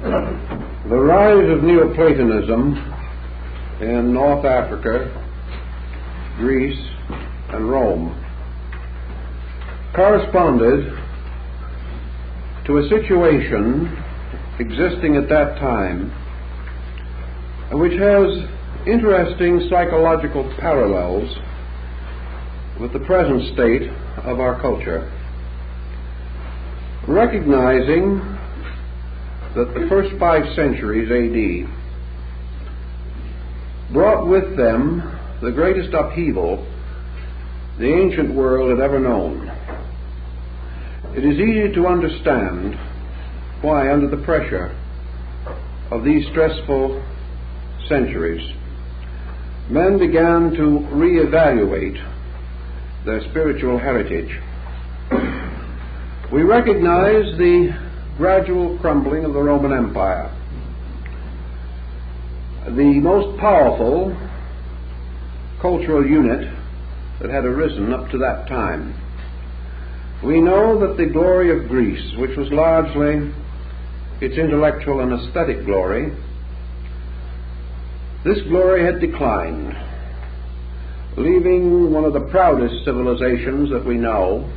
The rise of Neoplatonism in North Africa, Greece, and Rome corresponded to a situation existing at that time which has interesting psychological parallels with the present state of our culture. Recognizing that the first 5 centuries A.D. brought with them the greatest upheaval the ancient world had ever known, it is easy to understand why, under the pressure of these stressful centuries, men began to reevaluate their spiritual heritage. We recognize the gradual crumbling of the Roman Empire, the most powerful cultural unit that had arisen up to that time. We know that the glory of Greece, which was largely its intellectual and aesthetic glory, this glory had declined, leaving one of the proudest civilizations that we know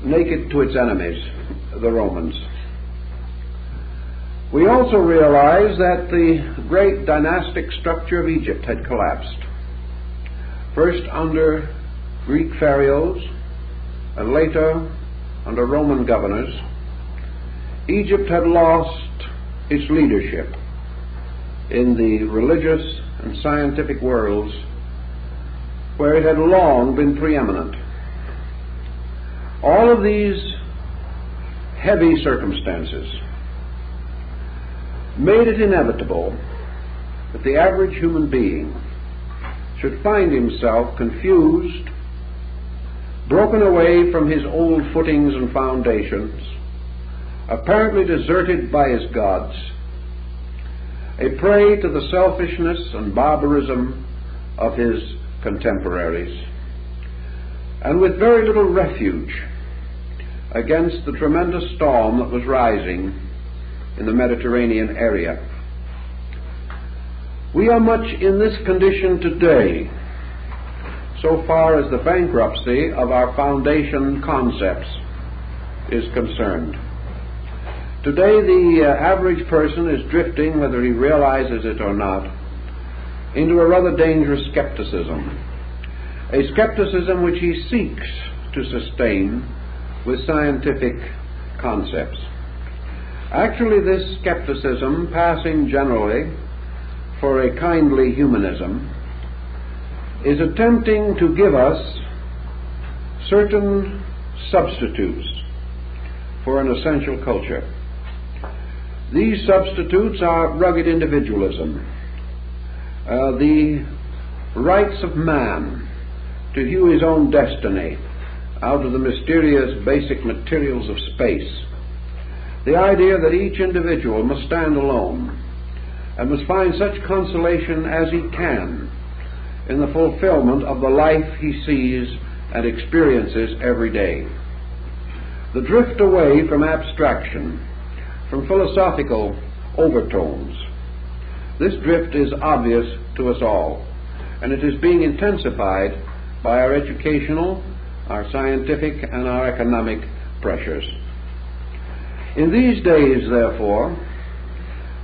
naked to its enemies, the Romans. We also realize that the great dynastic structure of Egypt had collapsed, first under Greek pharaohs and later under Roman governors. Egypt had lost its leadership in the religious and scientific worlds where it had long been preeminent. All of these heavy circumstances made it inevitable that the average human being should find himself confused, broken away from his old footings and foundations, apparently deserted by his gods, a prey to the selfishness and barbarism of his contemporaries, and with very little refuge against the tremendous storm that was rising in the Mediterranean area. We are much in this condition today, so far as the bankruptcy of our foundation concepts is concerned. Today, the average person is drifting, whether he realizes it or not, into a rather dangerous skepticism, a skepticism which he seeks to sustain with scientific concepts. Actually, this skepticism, passing generally for a kindly humanism, is attempting to give us certain substitutes for an essential culture. These substitutes are rugged individualism, the rights of man to hew his own destiny out of the mysterious basic materials of space, the idea that each individual must stand alone and must find such consolation as he can in the fulfillment of the life he sees and experiences every day. The drift away from abstraction, from philosophical overtones. This drift is obvious to us all, and it is being intensified by our educational, our scientific, and our economic pressures. In these days, therefore,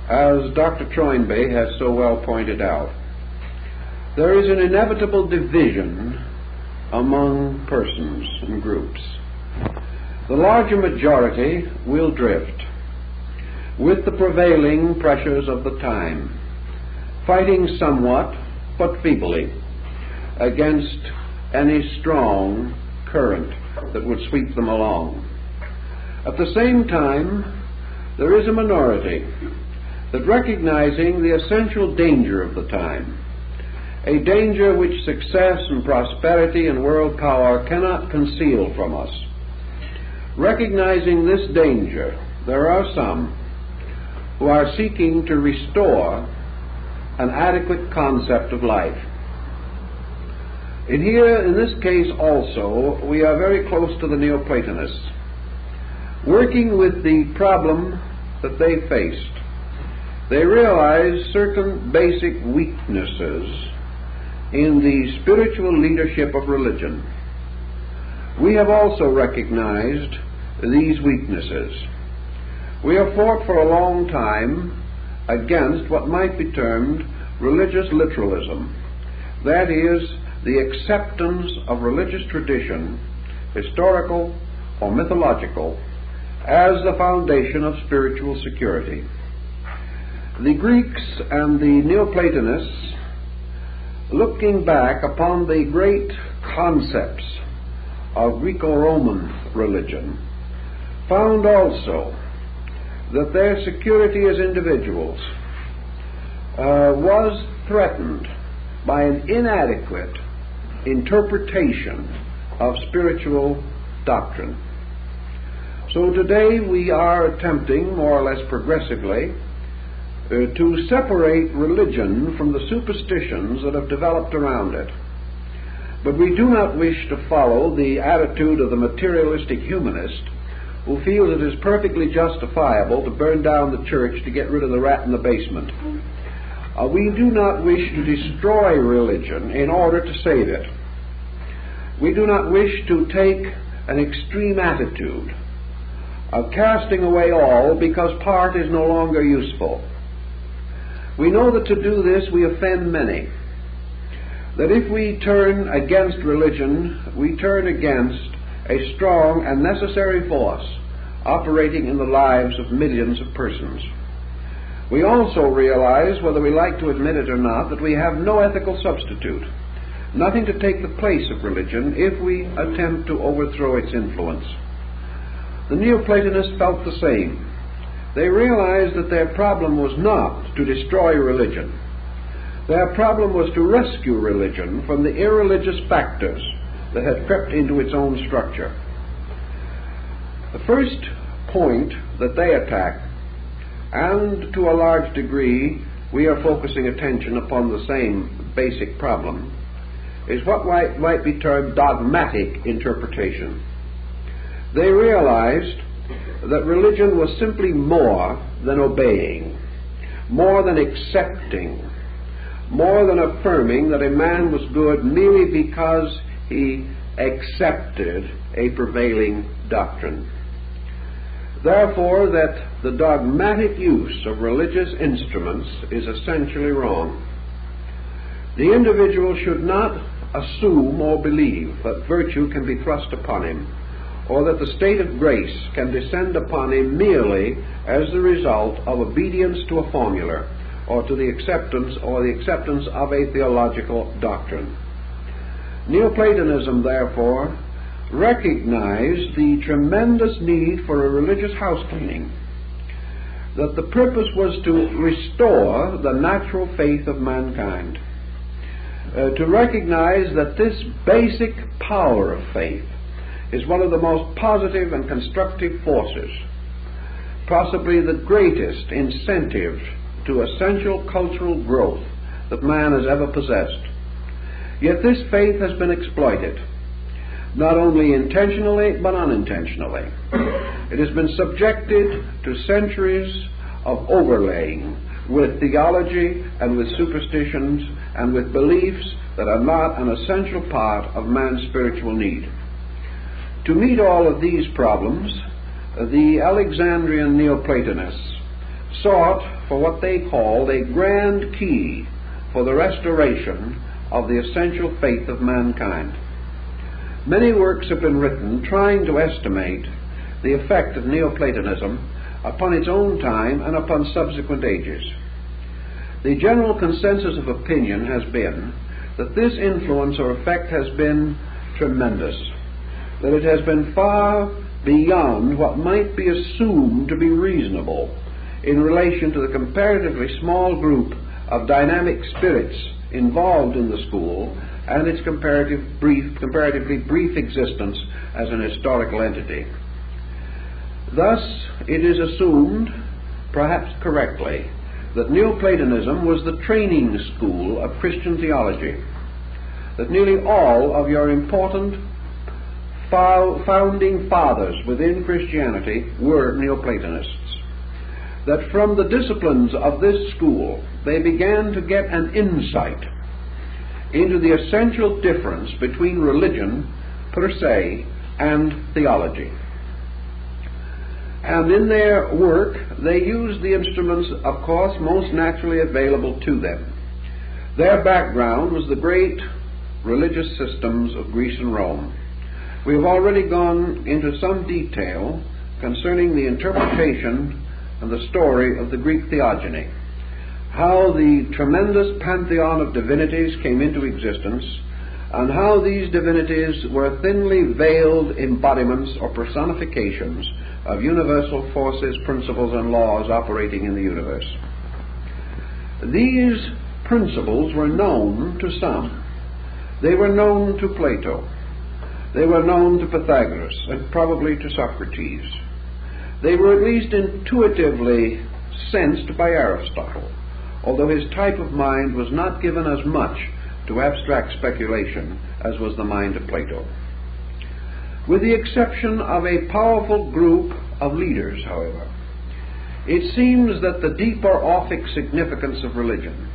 as Dr. Troinby has so well pointed out, there is an inevitable division among persons and groups. The larger majority will drift with the prevailing pressures of the time, fighting somewhat but feebly against any strong current that would sweep them along. At the same time, there is a minority that, recognizing the essential danger of the time, a danger which success and prosperity and world power cannot conceal from us, recognizing this danger, there are some who are seeking to restore an adequate concept of life. And here, in this case also, we are very close to the Neoplatonists. working with the problem that they faced, they realized certain basic weaknesses in the spiritual leadership of religion. We have also recognized these weaknesses. We have fought for a long time against what might be termed religious literalism. That is, the acceptance of religious tradition, historical or mythological, as the foundation of spiritual security. The Greeks and the Neoplatonists, looking back upon the great concepts of Greco-Roman religion, found also that their security as individuals was threatened by an inadequate interpretation of spiritual doctrine. So today we are attempting, more or less progressively, to separate religion from the superstitions that have developed around it. But we do not wish to follow the attitude of the materialistic humanist who feels it is perfectly justifiable to burn down the church to get rid of the rat in the basement. We do not wish to destroy religion in order to save it. We do not wish to take an extreme attitude of casting away all because part is no longer useful. We know that to do this we offend many. That if we turn against religion, we turn against a strong and necessary force operating in the lives of millions of persons. We also realize, whether we like to admit it or not, that we have no ethical substitute, nothing to take the place of religion if we attempt to overthrow its influence. The Neoplatonists felt the same. They realized that their problem was not to destroy religion. Their problem was to rescue religion from the irreligious factors that had crept into its own structure. The first point that they attacked, and to a large degree we are focusing attention upon the same basic problem, is what might be termed dogmatic interpretation. They realized that religion was simply more than obeying, more than accepting, more than affirming that a man was good merely because he accepted a prevailing doctrine. Therefore, that the dogmatic use of religious instruments is essentially wrong. The individual should not assume or believe that virtue can be thrust upon him, or that the state of grace can descend upon him merely as the result of obedience to a formula, or to the acceptance of a theological doctrine. Neoplatonism, therefore, recognized the tremendous need for a religious house cleaning, that the purpose was to restore the natural faith of mankind, to recognize that this basic power of faith is one of the most positive and constructive forces, possibly the greatest incentive to essential cultural growth that man has ever possessed. Yet this faith has been exploited, not only intentionally but unintentionally. It has been subjected to centuries of overlaying with theology and with superstitions and with beliefs that are not an essential part of man's spiritual need. To meet all of these problems, the Alexandrian Neoplatonists sought for what they called a grand key for the restoration of the essential faith of mankind. Many works have been written trying to estimate the effect of Neoplatonism upon its own time and upon subsequent ages. The general consensus of opinion has been that this influence or effect has been tremendous, that it has been far beyond what might be assumed to be reasonable in relation to the comparatively small group of dynamic spirits involved in the school and its comparatively brief existence as an historical entity. Thus, it is assumed, perhaps correctly, that Neoplatonism was the training school of Christian theology, that nearly all of your important founding fathers within Christianity were Neoplatonists. That from the disciplines of this school they began to get an insight into the essential difference between religion per se and theology. And in their work they used the instruments, of course, most naturally available to them. Their background was the great religious systems of Greece and Rome. We have already gone into some detail concerning the interpretation and the story of the Greek theogony, how the tremendous pantheon of divinities came into existence, and how these divinities were thinly veiled embodiments or personifications of universal forces, principles, and laws operating in the universe. These principles were known to some. They were known to Plato. They were known to Pythagoras and probably to Socrates. They were at least intuitively sensed by Aristotle, although his type of mind was not given as much to abstract speculation as was the mind of Plato. With the exception of a powerful group of leaders, however, it seems that the deeper orphic significance of religion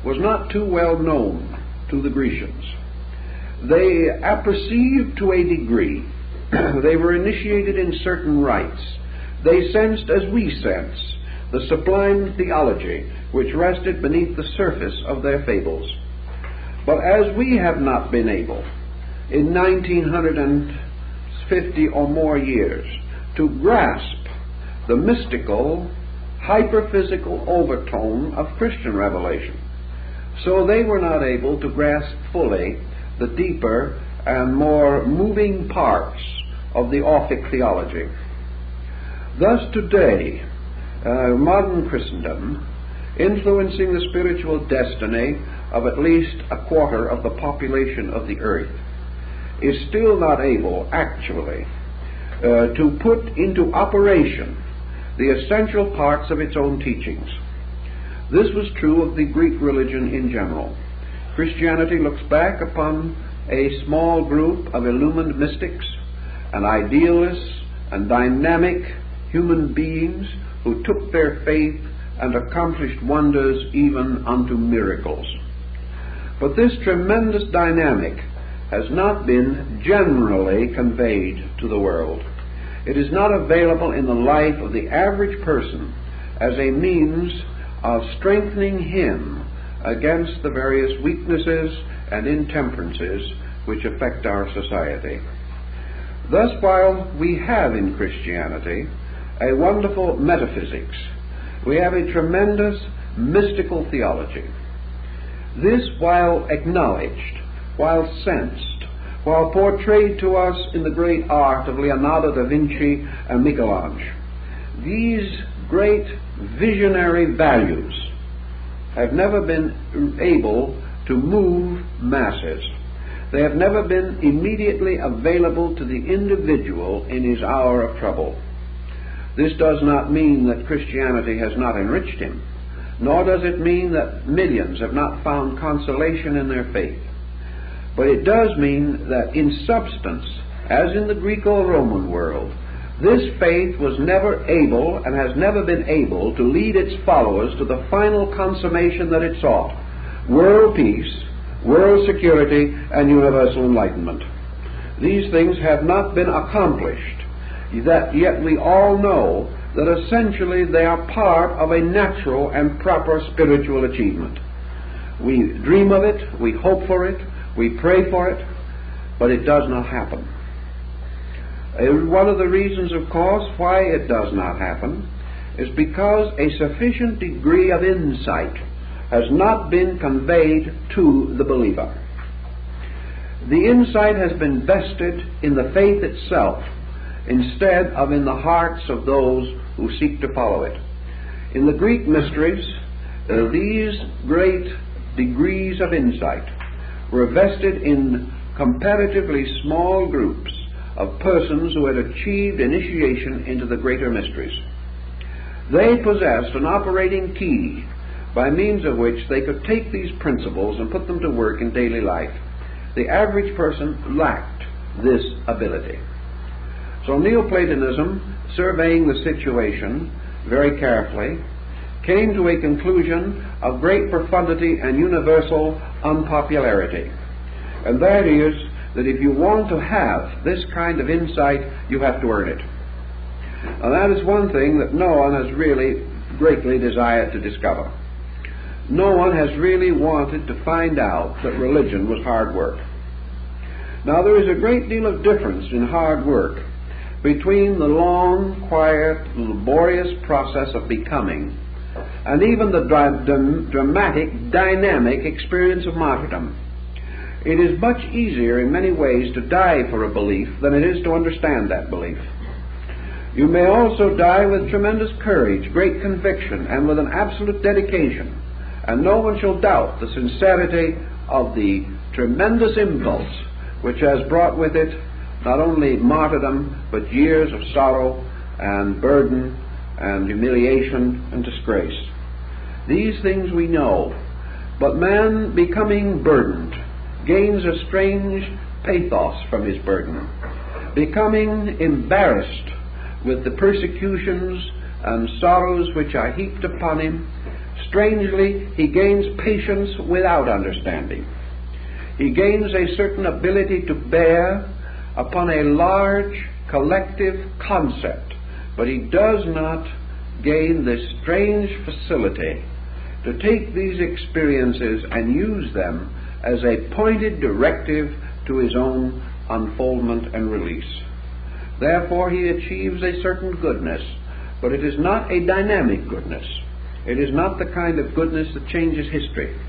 was not too well known to the Grecians. They apperceived to a degree, they were initiated in certain rites, they sensed as we sense the sublime theology which rested beneath the surface of their fables. But as we have not been able, in 1950 or more years, to grasp the mystical, hyperphysical overtone of Christian revelation, so they were not able to grasp fully the deeper and more moving parts of the Orphic theology. Thus today, modern Christendom, influencing the spiritual destiny of at least a quarter of the population of the earth, is still not able actually to put into operation the essential parts of its own teachings. This was true of the Greek religion in general. Christianity looks back upon a small group of illumined mystics and idealists and dynamic human beings who took their faith and accomplished wonders even unto miracles. But this tremendous dynamic has not been generally conveyed to the world. It is not available in the life of the average person as a means of strengthening him against the various weaknesses and intemperances which affect our society. Thus, while we have in Christianity a wonderful metaphysics, we have a tremendous mystical theology. This, while acknowledged, while sensed, while portrayed to us in the great art of Leonardo da Vinci and Michelangelo, these great visionary values have never been able to move masses. They have never been immediately available to the individual in his hour of trouble. This does not mean that Christianity has not enriched him, nor does it mean that millions have not found consolation in their faith. But it does mean that in substance, as in the Greco-Roman world, this faith was never able and has never been able to lead its followers to the final consummation that it sought: world peace, world security, and universal enlightenment. These things have not been accomplished, yet we all know that essentially they are part of a natural and proper spiritual achievement. We dream of it, we hope for it, we pray for it, but it does not happen. One of the reasons, of course, why it does not happen is because a sufficient degree of insight has not been conveyed to the believer. The insight has been vested in the faith itself instead of in the hearts of those who seek to follow it. In the Greek mysteries, these great degrees of insight were vested in comparatively small groups of persons who had achieved initiation into the greater mysteries. They possessed an operating key by means of which they could take these principles and put them to work in daily life. The average person lacked this ability. So Neoplatonism, surveying the situation very carefully, came to a conclusion of great profundity and universal unpopularity. And that is that if you want to have this kind of insight, you have to earn it. Now that is one thing that no one has really greatly desired to discover. No one has really wanted to find out that religion was hard work. Now there is a great deal of difference in hard work between the long, quiet, laborious process of becoming and even the dramatic, dynamic experience of martyrdom. It is much easier in many ways to die for a belief than it is to understand that belief. You may also die with tremendous courage, great conviction, and with an absolute dedication, and no one shall doubt the sincerity of the tremendous impulse which has brought with it not only martyrdom, but years of sorrow and burden and humiliation and disgrace. These things we know, but man, becoming burdened, gains a strange pathos from his burden. Becoming embarrassed with the persecutions and sorrows which are heaped upon him, strangely he gains patience without understanding. He gains a certain ability to bear upon a large collective concept, but he does not gain this strange facility to take these experiences and use them as a pointed directive to his own unfoldment and release. Therefore he achieves a certain goodness, but it is not a dynamic goodness. It is not the kind of goodness that changes history.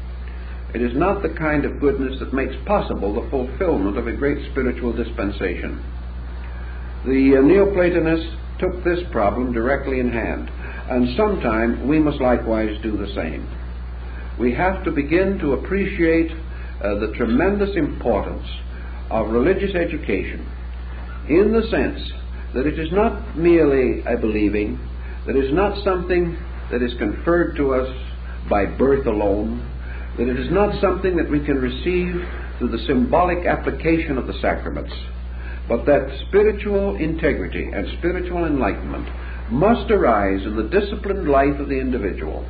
It is not the kind of goodness that makes possible the fulfillment of a great spiritual dispensation. The Neoplatonists took this problem directly in hand, and sometime we must likewise do the same. We have to begin to appreciate the tremendous importance of religious education, in the sense that it is not merely a believing, that it is not something that is conferred to us by birth alone, that it is not something that we can receive through the symbolic application of the sacraments, but that spiritual integrity and spiritual enlightenment must arise in the disciplined life of the individual,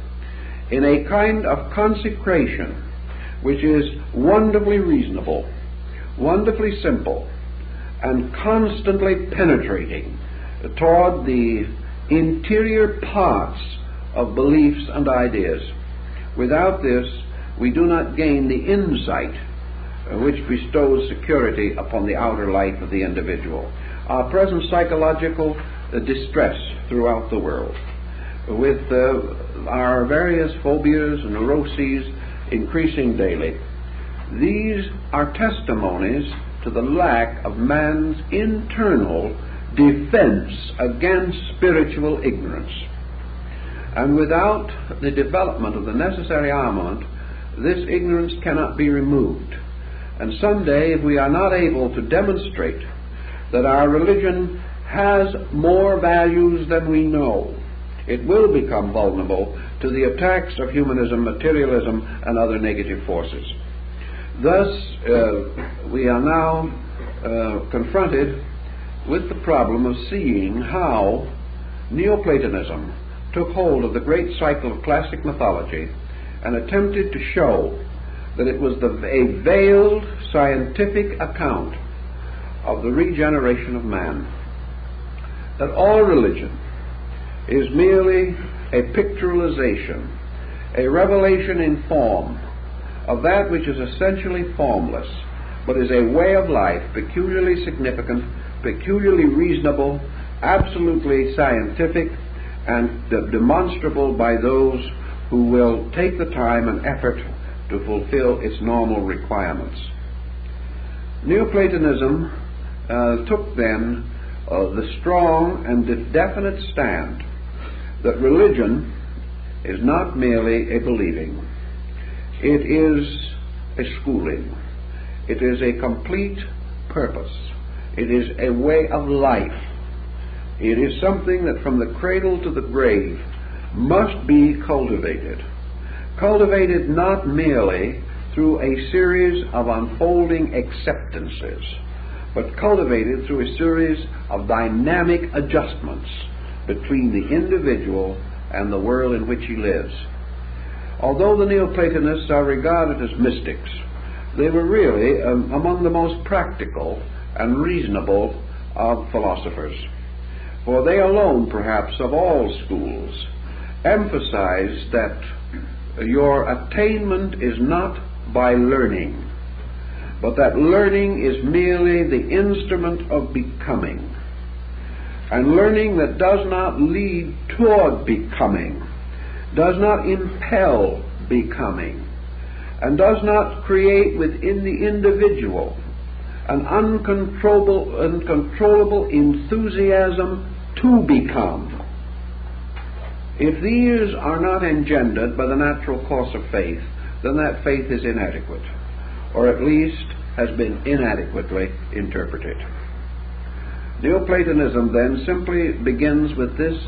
in a kind of consecration which is wonderfully reasonable, wonderfully simple, and constantly penetrating toward the interior parts of beliefs and ideas. Without this, we do not gain the insight which bestows security upon the outer life of the individual. Our present psychological distress throughout the world, with our various phobias and neuroses increasing daily, these are testimonies to the lack of man's internal defense against spiritual ignorance. And without the development of the necessary armament, this ignorance cannot be removed. And someday, if we are not able to demonstrate that our religion has more values than we know, it will become vulnerable to the attacks of humanism, materialism, and other negative forces. Thus, we are now confronted with the problem of seeing how Neoplatonism took hold of the great cycle of classic mythology and attempted to show that it was a veiled scientific account of the regeneration of man. That all religion is merely a pictorialization, a revelation in form of that which is essentially formless, but is a way of life peculiarly significant, peculiarly reasonable, absolutely scientific, and demonstrable by those who will take the time and effort to fulfill its normal requirements. Neoplatonism took then the strong and definite stand that religion is not merely a believing. It is a schooling. It is a complete purpose. It is a way of life. It is something that from the cradle to the grave must be cultivated. Cultivated not merely through a series of unfolding acceptances, but cultivated through a series of dynamic adjustments between the individual and the world in which he lives. Although the Neoplatonists are regarded as mystics, they were really among the most practical and reasonable of philosophers, for they alone, perhaps, of all schools, emphasize that your attainment is not by learning, but that learning is merely the instrument of becoming. And learning that does not lead toward becoming, does not impel becoming, and does not create within the individual an uncontrollable enthusiasm to become. If these are not engendered by the natural course of faith, then that faith is inadequate, or at least has been inadequately interpreted. Neoplatonism then simply begins with this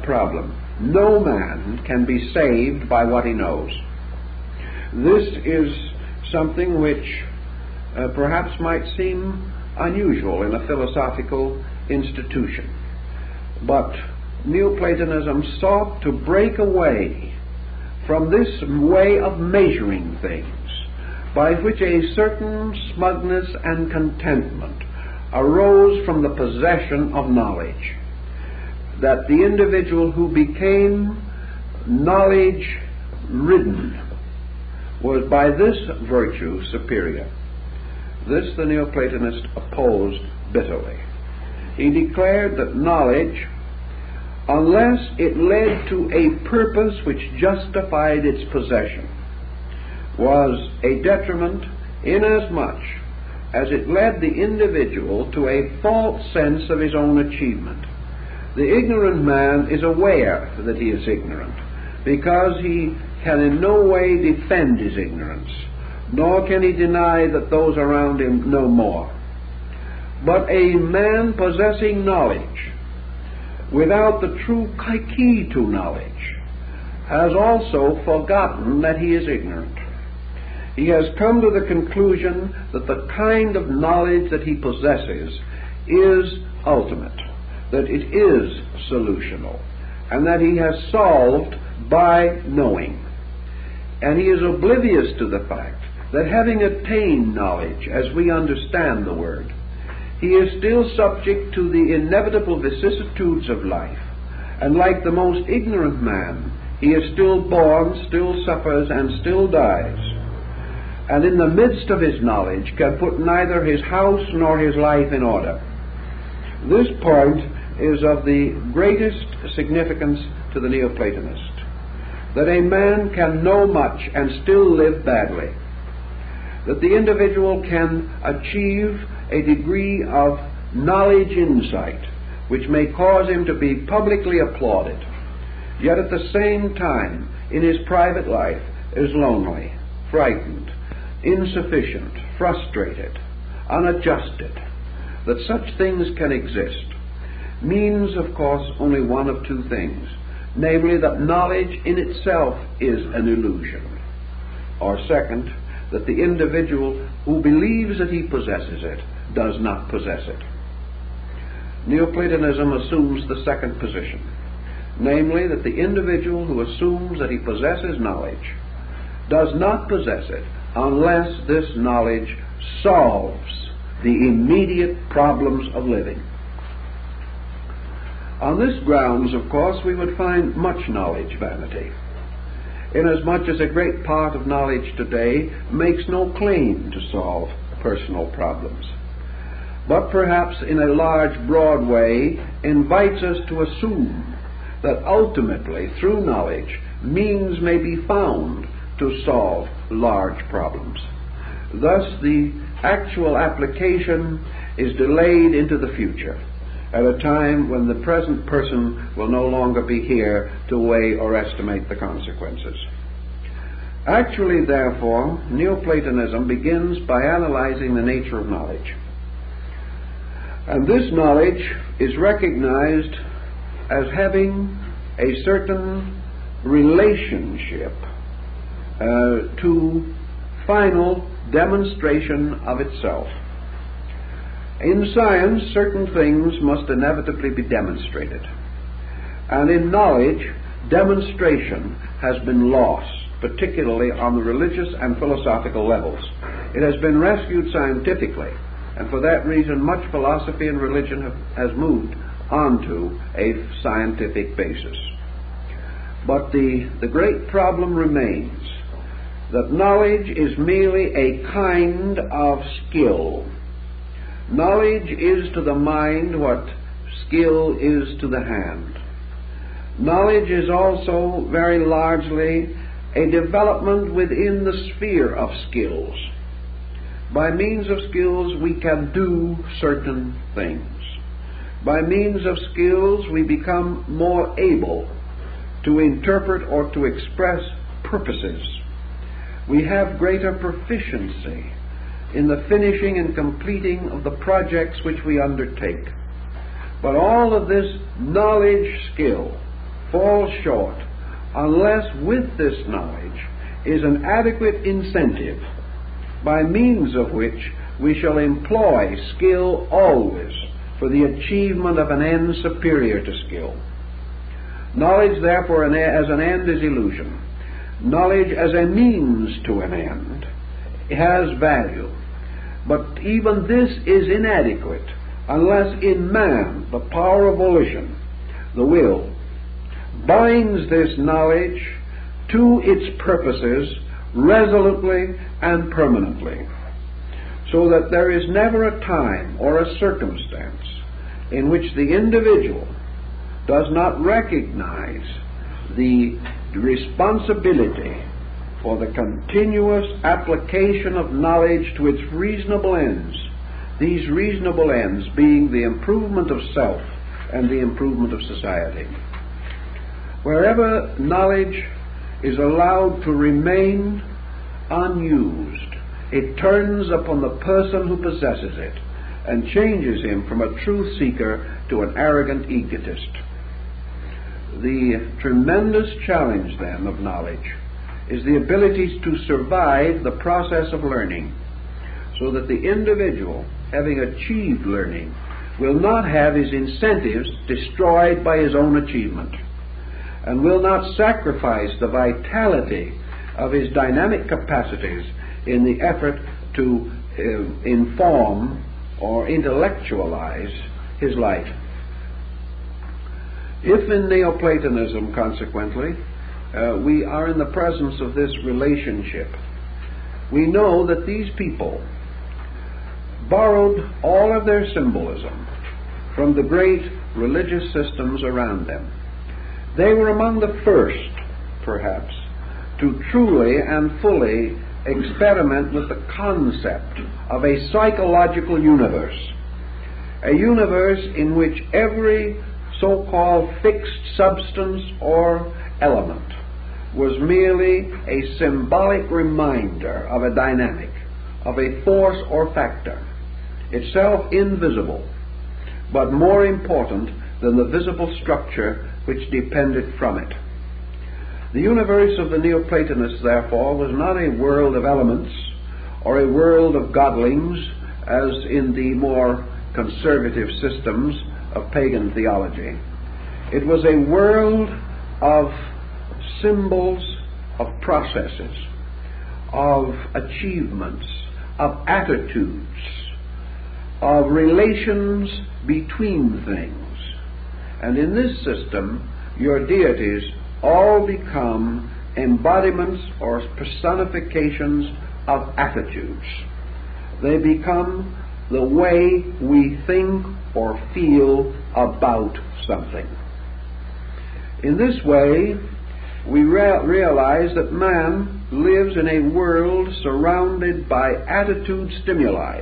problem. No man can be saved by what he knows. This is something which perhaps might seem unusual in a philosophical institution. But Neoplatonism sought to break away from this way of measuring things, by which a certain smugness and contentment arose from the possession of knowledge, that the individual who became knowledge-ridden was by this virtue superior. This the Neoplatonist opposed bitterly. He declared that knowledge, unless it led to a purpose which justified its possession, was a detriment inasmuch as it led the individual to a false sense of his own achievement. The ignorant man is aware that he is ignorant, because he can in no way defend his ignorance, nor can he deny that those around him know more. But a man possessing knowledge without the true key to knowledge has also forgotten that he is ignorant. He has come to the conclusion that the kind of knowledge that he possesses is ultimate, that it is solutional, and that he has solved by knowing. And he is oblivious to the fact that having attained knowledge, as we understand the word, he is still subject to the inevitable vicissitudes of life, and like the most ignorant man, he is still born, still suffers, and still dies, and in the midst of his knowledge can put neither his house nor his life in order. This point is of the greatest significance to the Neoplatonist, that a man can know much and still live badly, that the individual can achieve a degree of knowledge insight which may cause him to be publicly applauded, yet at the same time in his private life is lonely, frightened, insufficient, frustrated, unadjusted. That such things can exist means, of course, only one of two things, namely that knowledge in itself is an illusion, or second, that the individual who believes that he possesses it does not possess it. Neoplatonism assumes the second position, namely that the individual who assumes that he possesses knowledge does not possess it unless this knowledge solves the immediate problems of living. On this grounds, of course, we would find much knowledge vanity, inasmuch as a great part of knowledge today makes no claim to solve personal problems, but perhaps in a large, broad way invites us to assume that ultimately, through knowledge, means may be found to solve large problems. Thus, the actual application is delayed into the future, at a time when the present person will no longer be here to weigh or estimate the consequences. Actually, therefore, Neoplatonism begins by analyzing the nature of knowledge. And this knowledge is recognized as having a certain relationship to final demonstration of itself. In science, certain things must inevitably be demonstrated. And in knowledge, demonstration has been lost, particularly on the religious and philosophical levels. It has been rescued scientifically, and for that reason much philosophy and religion has moved onto a scientific basis. But the great problem remains that knowledge is merely a kind of skill. Knowledge is to the mind what skill is to the hand. Knowledge is also very largely a development within the sphere of skills. By means of skills we can do certain things. By means of skills we become more able to interpret or to express purposes. We have greater proficiency in the finishing and completing of the projects which we undertake. But all of this knowledge skill falls short unless with this knowledge is an adequate incentive by means of which we shall employ skill always for the achievement of an end superior to skill. Knowledge, therefore, as an end is illusion. Knowledge as a means to an end has value. But even this is inadequate unless in man the power of volition, the will, binds this knowledge to its purposes resolutely and permanently, so that there is never a time or a circumstance in which the individual does not recognize the responsibility for the continuous application of knowledge to its reasonable ends, these reasonable ends being the improvement of self and the improvement of society. Wherever knowledge is allowed to remain unused, it turns upon the person who possesses it and changes him from a truth seeker to an arrogant egotist. The tremendous challenge, then, of knowledge is the ability to survive the process of learning, so that the individual, having achieved learning, will not have his incentives destroyed by his own achievement, and will not sacrifice the vitality of his dynamic capacities in the effort to inform or intellectualize his life. If in Neoplatonism, consequently, we are in the presence of this relationship, we know that these people borrowed all of their symbolism from the great religious systems around them. They were among the first, perhaps, to truly and fully experiment with the concept of a psychological universe, a universe in which every so-called fixed substance or element was merely a symbolic reminder of a dynamic, of a force or factor, itself invisible, but more important than the visible structure which depended from it. The universe of the Neoplatonists, therefore, was not a world of elements or a world of godlings, as in the more conservative systems of pagan theology. It was a world of symbols, of processes, of achievements, of attitudes, of relations between things. And in this system, your deities all become embodiments or personifications of attitudes. They become the way we think or feel about something. In this way, we realize that man lives in a world surrounded by attitude stimuli,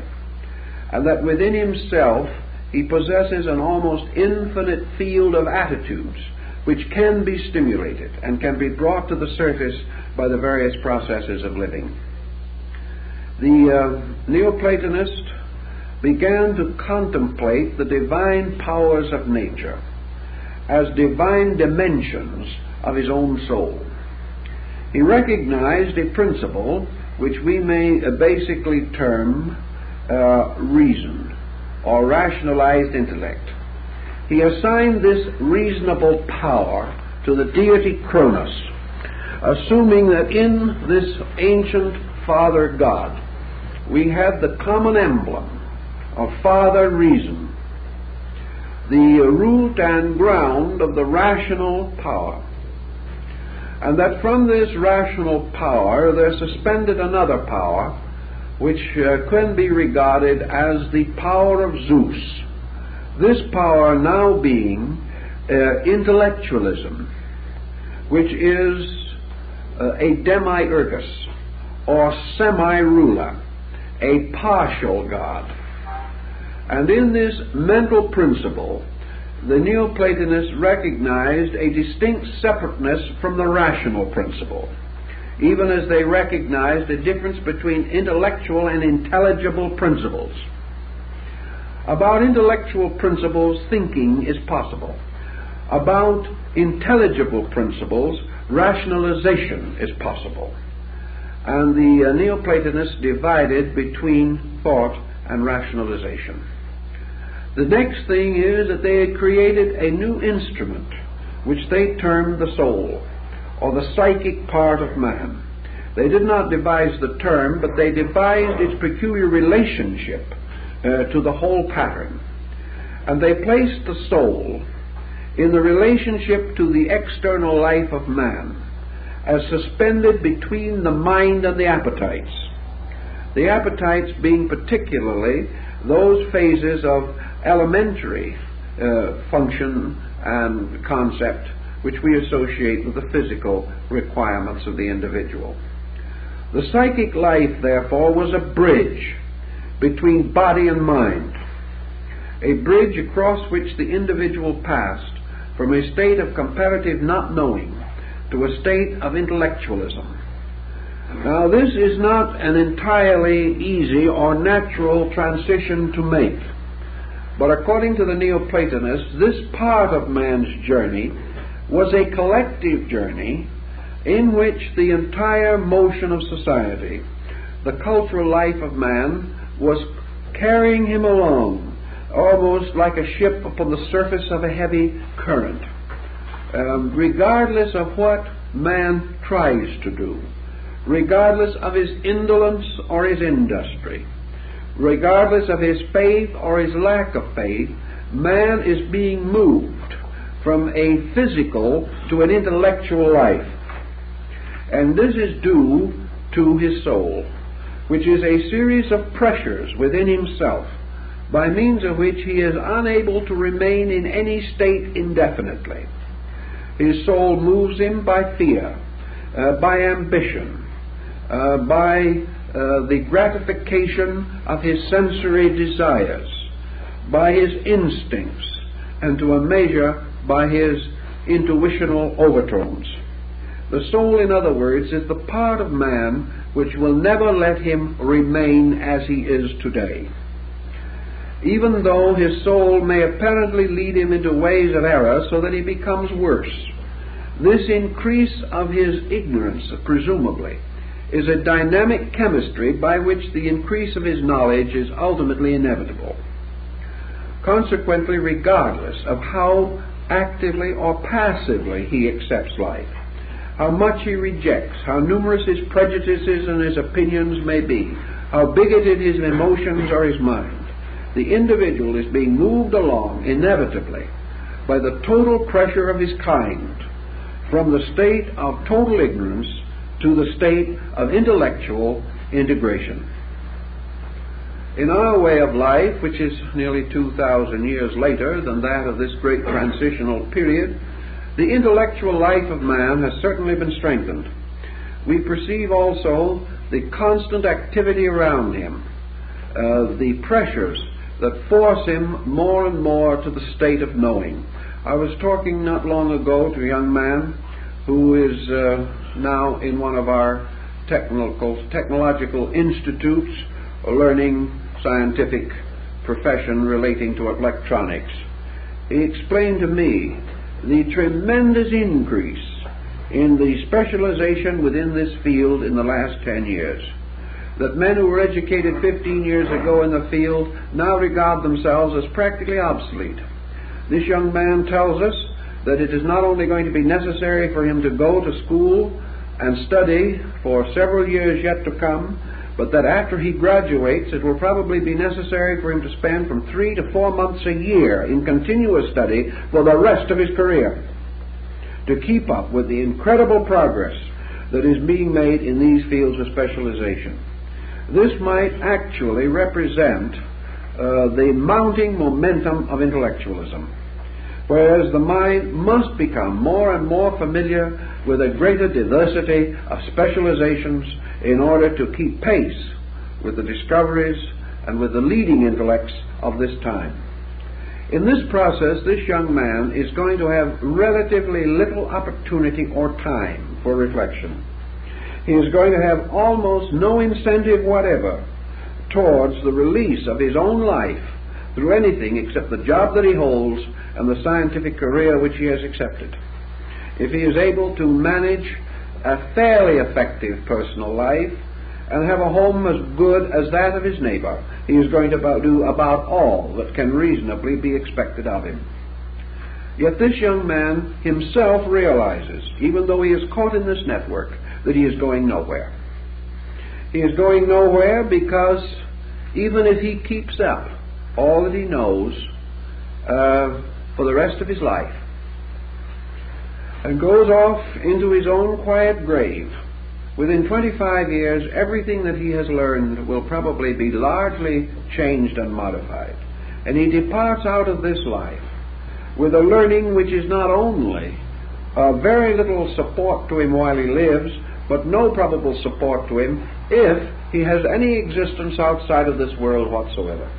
and that within himself he possesses an almost infinite field of attitudes which can be stimulated and can be brought to the surface by the various processes of living. The Neoplatonist began to contemplate the divine powers of nature as divine dimensions of his own soul. He recognized a principle which we may basically term reason. or rationalized intellect. He assigned this reasonable power to the deity Cronus, assuming that in this ancient Father God we had the common emblem of Father Reason, the root and ground of the rational power, and that from this rational power there suspended another power which can be regarded as the power of Zeus. This power now being intellectualism, which is a demiurgus or semi-ruler, a partial God. And in this mental principle, the Neoplatonists recognized a distinct separateness from the rational principle, even as they recognized a difference between intellectual and intelligible principles. About intellectual principles, thinking is possible. About intelligible principles, rationalization is possible. And the Neoplatonists divided between thought and rationalization. The next thing is that they had created a new instrument which they termed the soul, or the psychic part of man. They did not devise the term, but they devised its peculiar relationship to the whole pattern. And they placed the soul in the relationship to the external life of man as suspended between the mind and the appetites. The appetites being particularly those phases of elementary function and concept which we associate with the physical requirements of the individual. The psychic life, therefore, was a bridge between body and mind, a bridge across which the individual passed from a state of comparative not knowing to a state of intellectualism. Now, this is not an entirely easy or natural transition to make, but according to the Neoplatonists, this part of man's journey was a collective journey in which the entire motion of society, the cultural life of man, was carrying him along, almost like a ship upon the surface of a heavy current, regardless of what man tries to do, regardless of his indolence or his industry, regardless of his faith or his lack of faith. Man is being moved from a physical to an intellectual life. And this is due to his soul, which is a series of pressures within himself by means of which he is unable to remain in any state indefinitely. His soul moves him by fear, by ambition, by the gratification of his sensory desires, by his instincts, and to a measure by his intuitional overtones. The soul, in other words, is the part of man which will never let him remain as he is today. Even though his soul may apparently lead him into ways of error so that he becomes worse, this increase of his ignorance, presumably, is a dynamic chemistry by which the increase of his knowledge is ultimately inevitable. Consequently, regardless of how actively or passively he accepts life, how much he rejects, how numerous his prejudices and his opinions may be, how bigoted his emotions or his mind, the individual is being moved along inevitably by the total pressure of his kind from the state of total ignorance to the state of intellectual integration. In our way of life, which is nearly 2,000 years later than that of this great transitional period, the intellectual life of man has certainly been strengthened. We perceive also the constant activity around him, the pressures that force him more and more to the state of knowing. I was talking not long ago to a young man who is now in one of our technological institutes learning scientific profession relating to electronics. He explained to me the tremendous increase in the specialization within this field in the last 10 years. that men who were educated 15 years ago in the field now regard themselves as practically obsolete. This young man tells us that it is not only going to be necessary for him to go to school and study for several years yet to come, but that after he graduates it will probably be necessary for him to spend from 3 to 4 months a year in continuous study for the rest of his career to keep up with the incredible progress that is being made in these fields of specialization. This might actually represent the mounting momentum of intellectualism, whereas the mind must become more and more familiar with a greater diversity of specializations in order to keep pace with the discoveries and with the leading intellects of this time. In this process, this young man is going to have relatively little opportunity or time for reflection. He is going to have almost no incentive whatever towards the release of his own life through anything except the job that he holds and the scientific career which he has accepted. If he is able to manage a fairly effective personal life and have a home as good as that of his neighbor, he is going to do about all that can reasonably be expected of him. Yet this young man himself realizes, even though he is caught in this network, that he is going nowhere. He is going nowhere because even if he keeps up all that he knows for the rest of his life and goes off into his own quiet grave, within 25 years everything that he has learned will probably be largely changed and modified. And he departs out of this life with a learning which is not only very little support to him while he lives, but no probable support to him if he has any existence outside of this world whatsoever.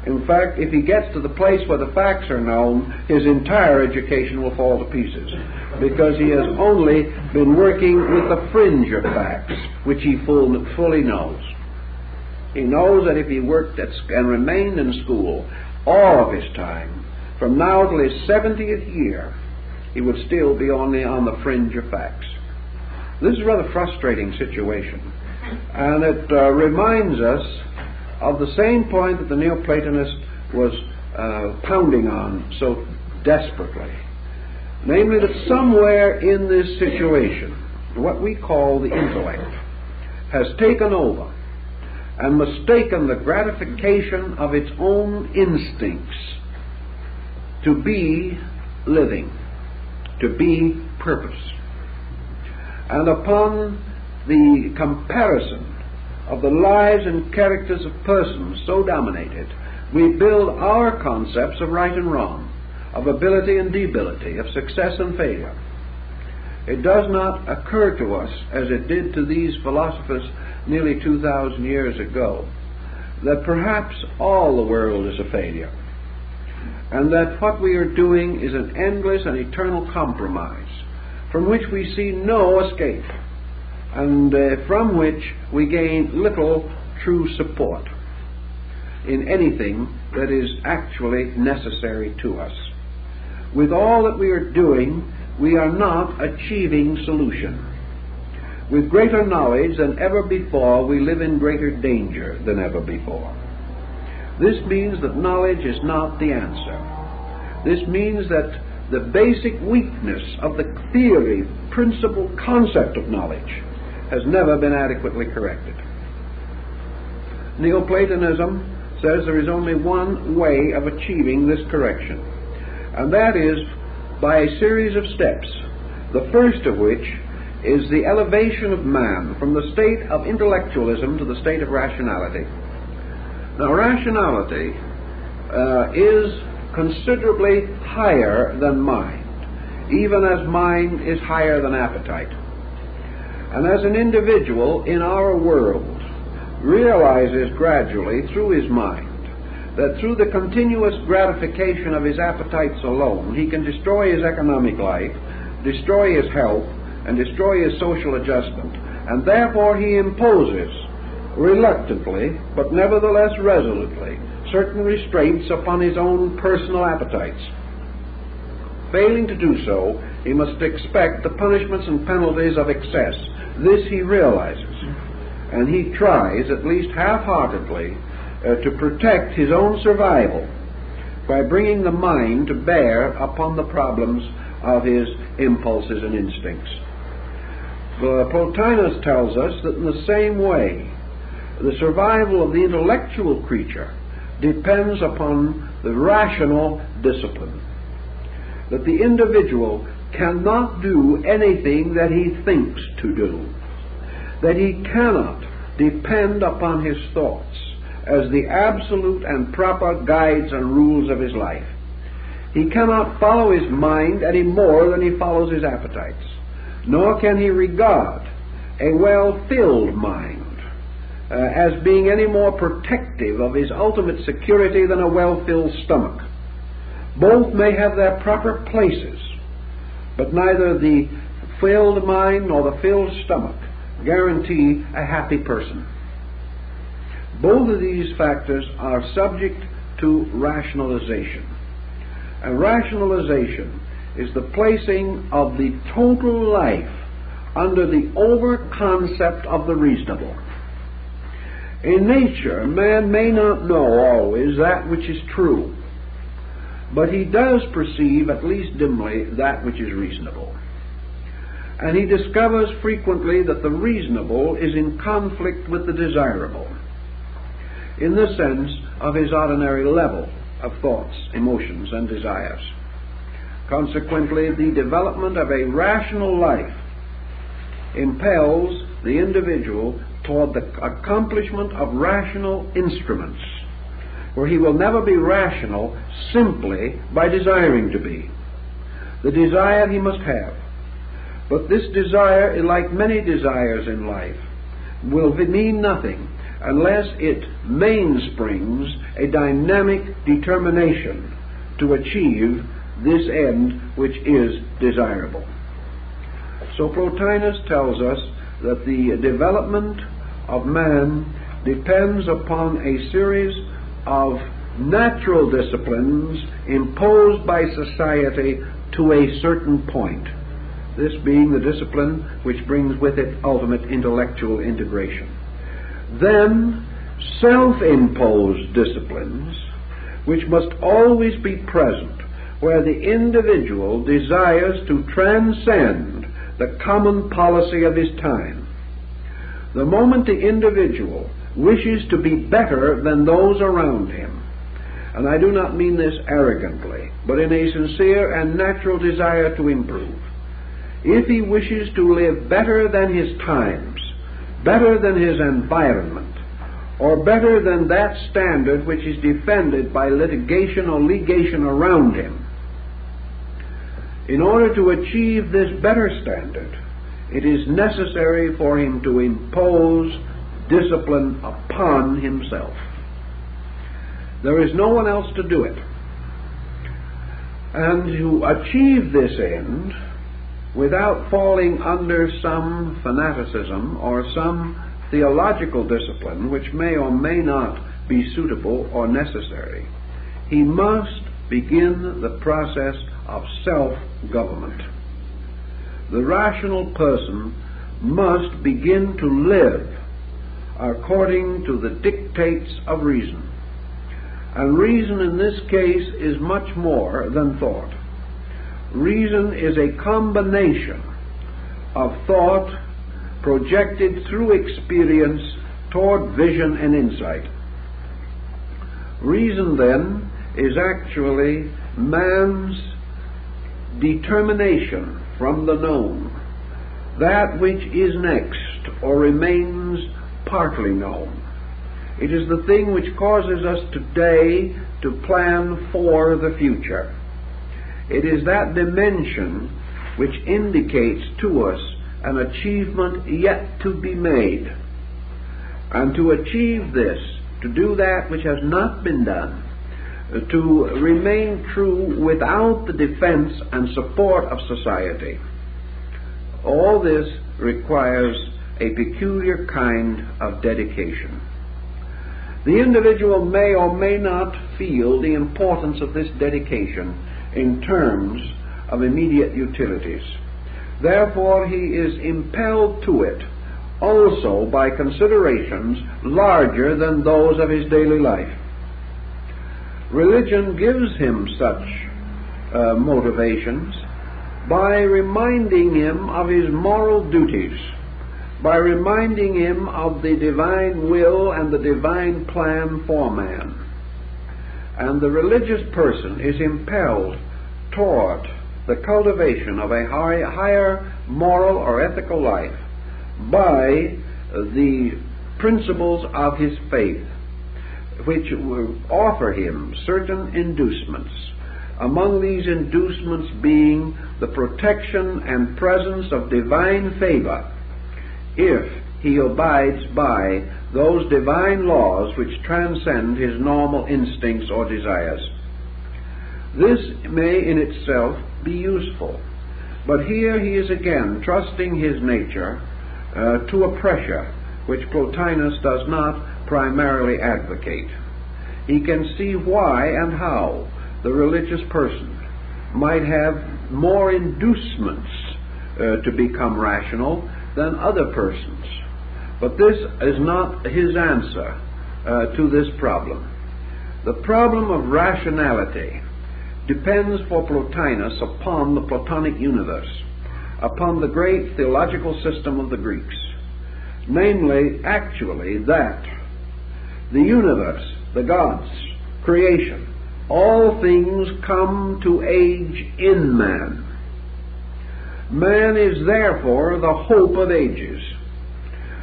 In fact, if he gets to the place where the facts are known, his entire education will fall to pieces, because he has only been working with the fringe of facts, which he fully knows. He knows that if he worked and remained in school all of his time, from now till his 70th year, he would still be only on the fringe of facts. This is a rather frustrating situation, and it reminds us of the same point that the Neoplatonist was pounding on so desperately, namely that somewhere in this situation, what we call the intellect has taken over and mistaken the gratification of its own instincts to be living, to be purpose. And upon the comparison of the lives and characters of persons so dominated, we build our concepts of right and wrong, of ability and debility, of success and failure. It does not occur to us, as it did to these philosophers nearly 2,000 years ago, that perhaps all the world is a failure, and that what we are doing is an endless and eternal compromise from which we see no escape, and from which we gain little true support in anything that is actually necessary to us. With all that we are doing, we are not achieving solution. With greater knowledge than ever before, we live in greater danger than ever before. This means that knowledge is not the answer. This means that the basic weakness of the theory, principle, concept of knowledge has never been adequately corrected. Neoplatonism says there is only one way of achieving this correction, and that is by a series of steps, the first of which is the elevation of man from the state of intellectualism to the state of rationality. Now, rationality is considerably higher than mind, even as mind is higher than appetite. And as an individual in our world realizes gradually through his mind that through the continuous gratification of his appetites alone, he can destroy his economic life, destroy his health, and destroy his social adjustment, and therefore he imposes reluctantly, but nevertheless resolutely, certain restraints upon his own personal appetites. Failing to do so, he must expect the punishments and penalties of excess. This he realizes. and he tries, at least half-heartedly, to protect his own survival by bringing the mind to bear upon the problems of his impulses and instincts. Plotinus tells us that in the same way, the survival of the intellectual creature depends upon the rational discipline. That the individual cannot do anything that he thinks to do. That he cannot depend upon his thoughts as the absolute and proper guides and rules of his life. He cannot follow his mind any more than he follows his appetites, nor can he regard a well-filled mind as being any more protective of his ultimate security than a well-filled stomach. Both may have their proper places, but neither the filled mind nor the filled stomach guarantee a happy person. Both of these factors are subject to rationalization. And rationalization is the placing of the total life under the over-concept of the reasonable. In nature, man may not know always that which is true, but he does perceive, at least dimly, that which is reasonable. And he discovers frequently that the reasonable is in conflict with the desirable, in the sense of his ordinary level of thoughts, emotions, and desires. Consequently, the development of a rational life impels the individual toward the accomplishment of rational instruments, where he will never be rational simply by desiring to be. The desire he must have. But this desire, like many desires in life, will mean nothing unless it mainsprings a dynamic determination to achieve this end which is desirable. So Plotinus tells us that the development of man depends upon a series of natural disciplines imposed by society to a certain point, this being the discipline which brings with it ultimate intellectual integration. Then self-imposed disciplines which must always be present where the individual desires to transcend the common policy of his time. The moment the individual wishes to be better than those around him, and I do not mean this arrogantly, but in a sincere and natural desire to improve, if he wishes to live better than his times, better than his environment, or better than that standard which is defended by litigation or legation around him, in order to achieve this better standard, it is necessary for him to impose discipline upon himself. There is no one else to do it. And to achieve this end, without falling under some fanaticism or some theological discipline which may or may not be suitable or necessary, he must begin the process of self-government. The rational person must begin to live according to the dictates of reason. And reason in this case is much more than thought. Reason is a combination of thought projected through experience toward vision and insight. Reason, then, is actually man's determination from the known, that which is next or remains partly known. It is the thing which causes us today to plan for the future. It is that dimension which indicates to us an achievement yet to be made. And to achieve this, to do that which has not been done, to remain true without the defense and support of society, all this requires a peculiar kind of dedication. The individual may or may not feel the importance of this dedication in terms of immediate utilities. Therefore, he is impelled to it also by considerations larger than those of his daily life. Religion gives him such motivations by reminding him of his moral duties, by reminding him of the divine will and the divine plan for man. And the religious person is impelled toward the cultivation of a higher moral or ethical life by the principles of his faith, which will offer him certain inducements. Among these inducements being the protection and presence of divine favor, if he abides by those divine laws which transcend his normal instincts or desires. This may in itself be useful, but here he is again trusting his nature to a pressure which Plotinus does not primarily advocate. He can see why and how the religious person might have more inducements to become rational than other persons. But this is not his answer to this problem. The problem of rationality depends for Plotinus upon the Platonic universe, upon the great theological system of the Greeks, namely, actually, that the universe, the gods, creation, all things come to age in man. Man is therefore the hope of ages.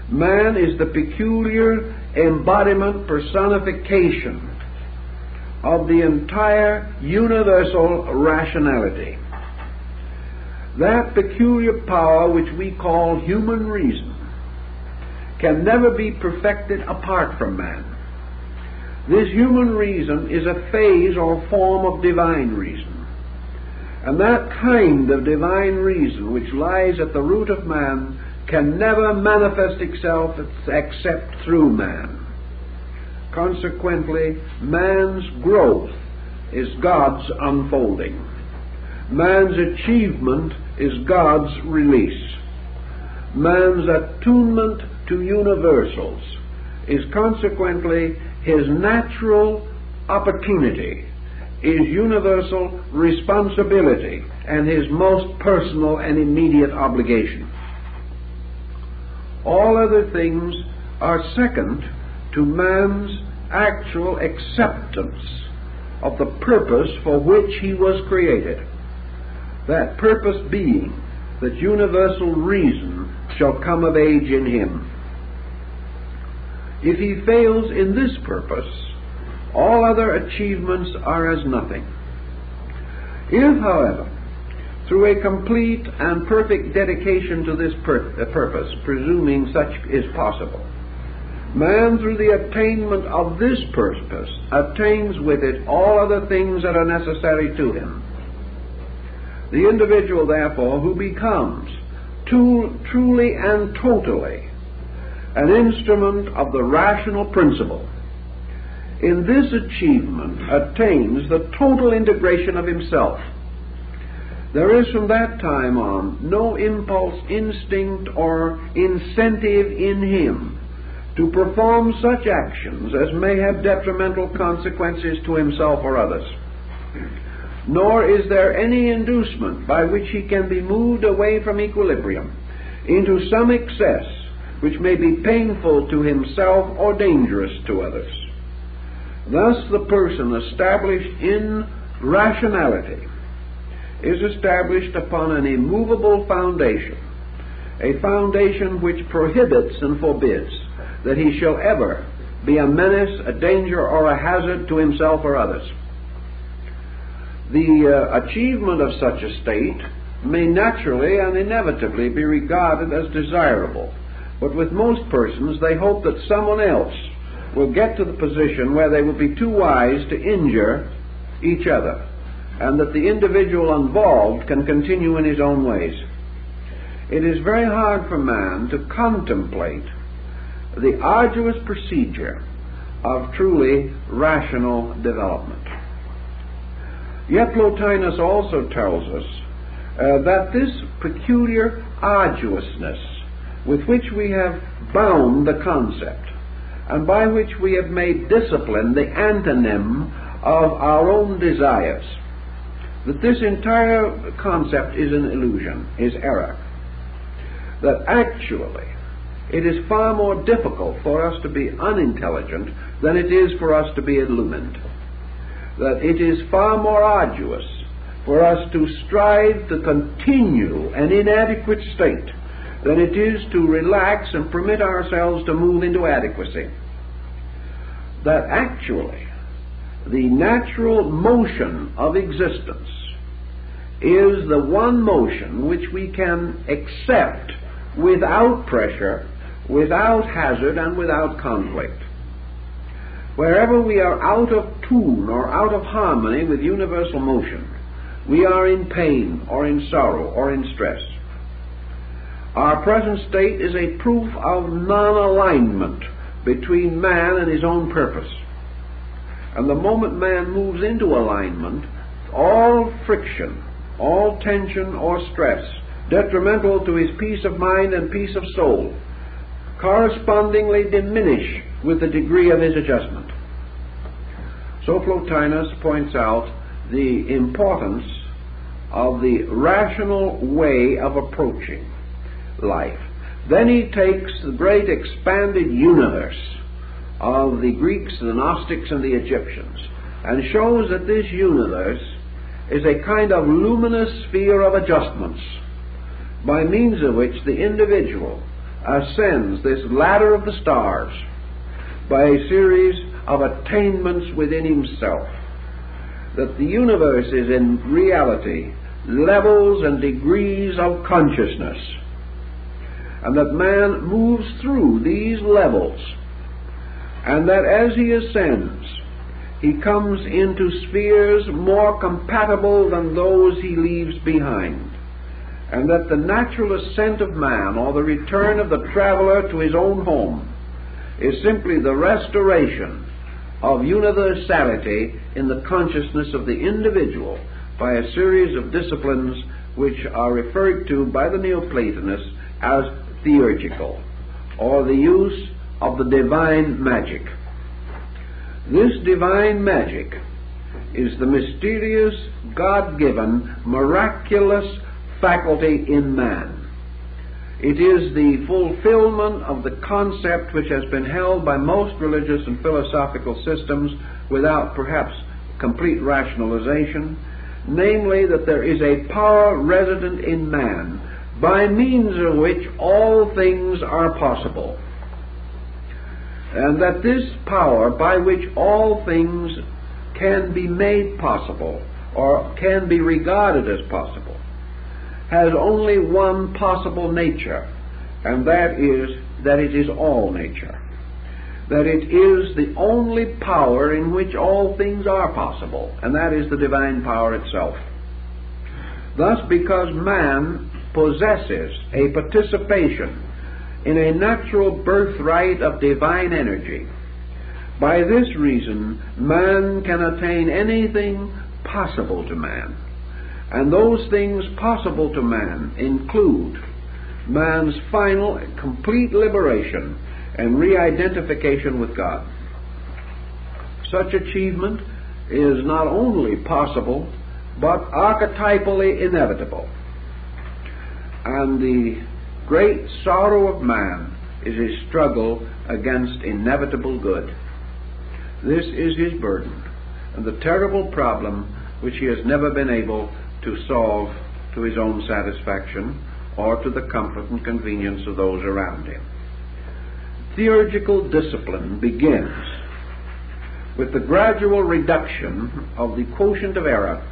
Man is the peculiar embodiment, personification of the entire universal rationality. That peculiar power which we call human reason can never be perfected apart from man. This human reason is a phase or form of divine reason. And that kind of divine reason which lies at the root of man can never manifest itself except through man. Consequently, man's growth is God's unfolding. Man's achievement is God's release. Man's attunement to universals is consequently his natural opportunity, his universal responsibility, and his most personal and immediate obligation. All other things are second to man's actual acceptance of the purpose for which he was created. That purpose being that universal reason shall come of age in him. If he fails in this purpose, all other achievements are as nothing. If, however, through a complete and perfect dedication to this purpose, presuming such is possible, man, through the attainment of this purpose, attains with it all other things that are necessary to him. The individual, therefore, who becomes truly and totally an instrument of the rational principle, in this achievement attains the total integration of himself. There is from that time on no impulse, instinct, or incentive in him to perform such actions as may have detrimental consequences to himself or others. Nor is there any inducement by which he can be moved away from equilibrium into some excess which may be painful to himself or dangerous to others. Thus the person established in rationality is established upon an immovable foundation, a foundation which prohibits and forbids that he shall ever be a menace, a danger, or a hazard to himself or others. The achievement of such a state may naturally and inevitably be regarded as desirable, but with most persons they hope that someone else will get to the position where they will be too wise to injure each other, and that the individual involved can continue in his own ways. It is very hard for man to contemplate the arduous procedure of truly rational development. Yet Plotinus also tells us that this peculiar arduousness with which we have bound the concept, and by which we have made discipline the antonym of our own desires, that this entire concept is an illusion, is error. That actually it is far more difficult for us to be unintelligent than it is for us to be illumined. That it is far more arduous for us to strive to continue an inadequate state than it is to relax and permit ourselves to move into adequacy. That actually the natural motion of existence is the one motion which we can accept without pressure, without hazard, and without conflict. Wherever we are out of tune or out of harmony with universal motion, we are in pain or in sorrow or in stress. Our present state is a proof of non-alignment between man and his own purpose. And the moment man moves into alignment, all friction, all tension or stress, detrimental to his peace of mind and peace of soul, correspondingly diminish with the degree of his adjustment. So Plotinus points out the importance of the rational way of approaching life. Then he takes the great expanded universe of the Greeks, the Gnostics, and the Egyptians, and shows that this universe is a kind of luminous sphere of adjustments, by means of which the individual ascends this ladder of the stars by a series of attainments within himself. That the universe is in reality levels and degrees of consciousness, and that man moves through these levels, and that as he ascends, he comes into spheres more compatible than those he leaves behind, and that the natural ascent of man, or the return of the traveler to his own home, is simply the restoration of universality in the consciousness of the individual by a series of disciplines which are referred to by the Neoplatonists as theurgical, or the use of the divine magic. This divine magic is the mysterious, God-given, miraculous faculty in man. It is the fulfillment of the concept which has been held by most religious and philosophical systems without perhaps complete rationalization, namely that there is a power resident in man by means of which all things are possible, and that this power by which all things can be made possible or can be regarded as possible has only one possible nature, and that is that it is all nature, that it is the only power in which all things are possible, and that is the divine power itself. Thus, because man possesses a participation in a natural birthright of divine energy, by this reason man can attain anything possible to man. And those things possible to man include man's final and complete liberation and re-identification with God. Such achievement is not only possible, but archetypally inevitable. And the great sorrow of man is his struggle against inevitable good. This is his burden, and the terrible problem which he has never been able to solve to his own satisfaction or to the comfort and convenience of those around him. Theurgical discipline begins with the gradual reduction of the quotient of error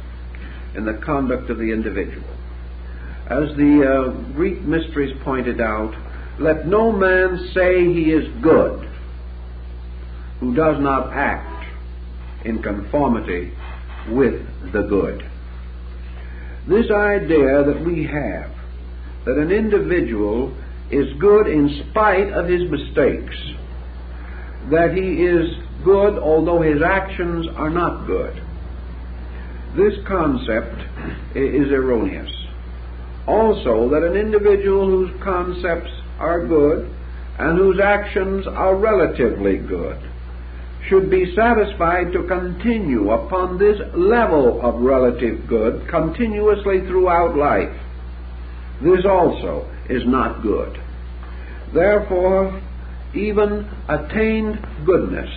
in the conduct of the individual. As the Greek mysteries pointed out, let no man say he is good who does not act in conformity with the good. This idea that we have, that an individual is good in spite of his mistakes, that he is good although his actions are not good, this concept is erroneous. Also, that an individual whose concepts are good and whose actions are relatively good should be satisfied to continue upon this level of relative good continuously throughout life. This also is not good. Therefore, even attained goodness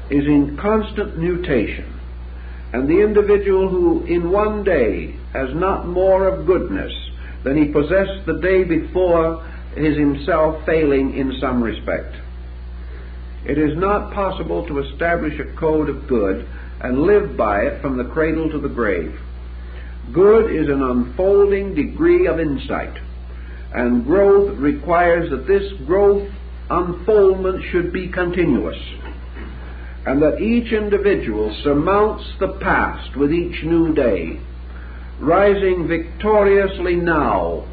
is in constant mutation, and the individual who in one day has not more of goodness than he possessed the day before is himself failing in some respect. It is not possible to establish a code of good and live by it from the cradle to the grave. Good is an unfolding degree of insight, and growth requires that this growth unfoldment should be continuous, and that each individual surmounts the past with each new day, rising victoriously now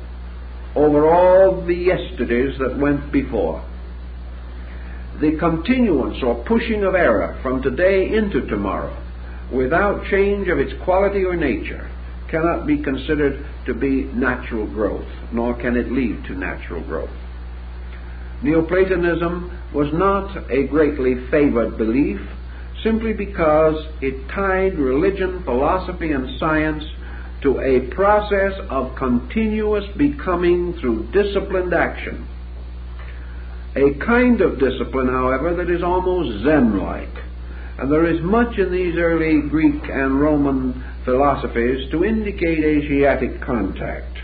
over all the yesterdays that went before. The continuance or pushing of error from today into tomorrow without change of its quality or nature cannot be considered to be natural growth, nor can it lead to natural growth. Neoplatonism was not a greatly favored belief simply because it tied religion, philosophy, and science to a process of continuous becoming through disciplined action. A kind of discipline, however, that is almost Zen-like. And there is much in these early Greek and Roman philosophies to indicate Asiatic contact,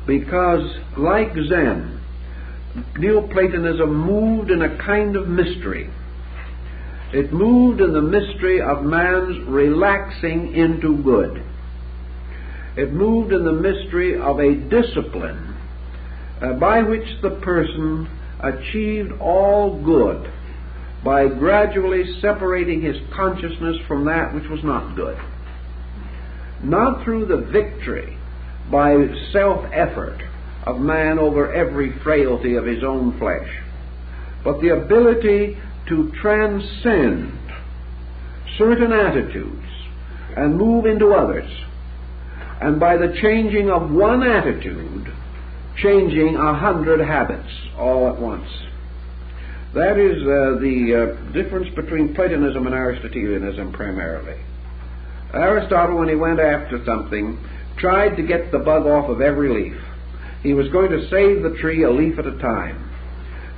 because, like Zen, Neoplatonism moved in a kind of mystery. It moved in the mystery of man's relaxing into good. It moved in the mystery of a discipline by which the person achieved all good by gradually separating his consciousness from that which was not good. Not through the victory by self-effort of man over every frailty of his own flesh, but the ability to transcend certain attitudes and move into others, and by the changing of one attitude, changing 100 habits all at once. That is the difference between Platonism and Aristotelianism primarily. Aristotle, when he went after something, tried to get the bug off of every leaf. He was going to save the tree a leaf at a time.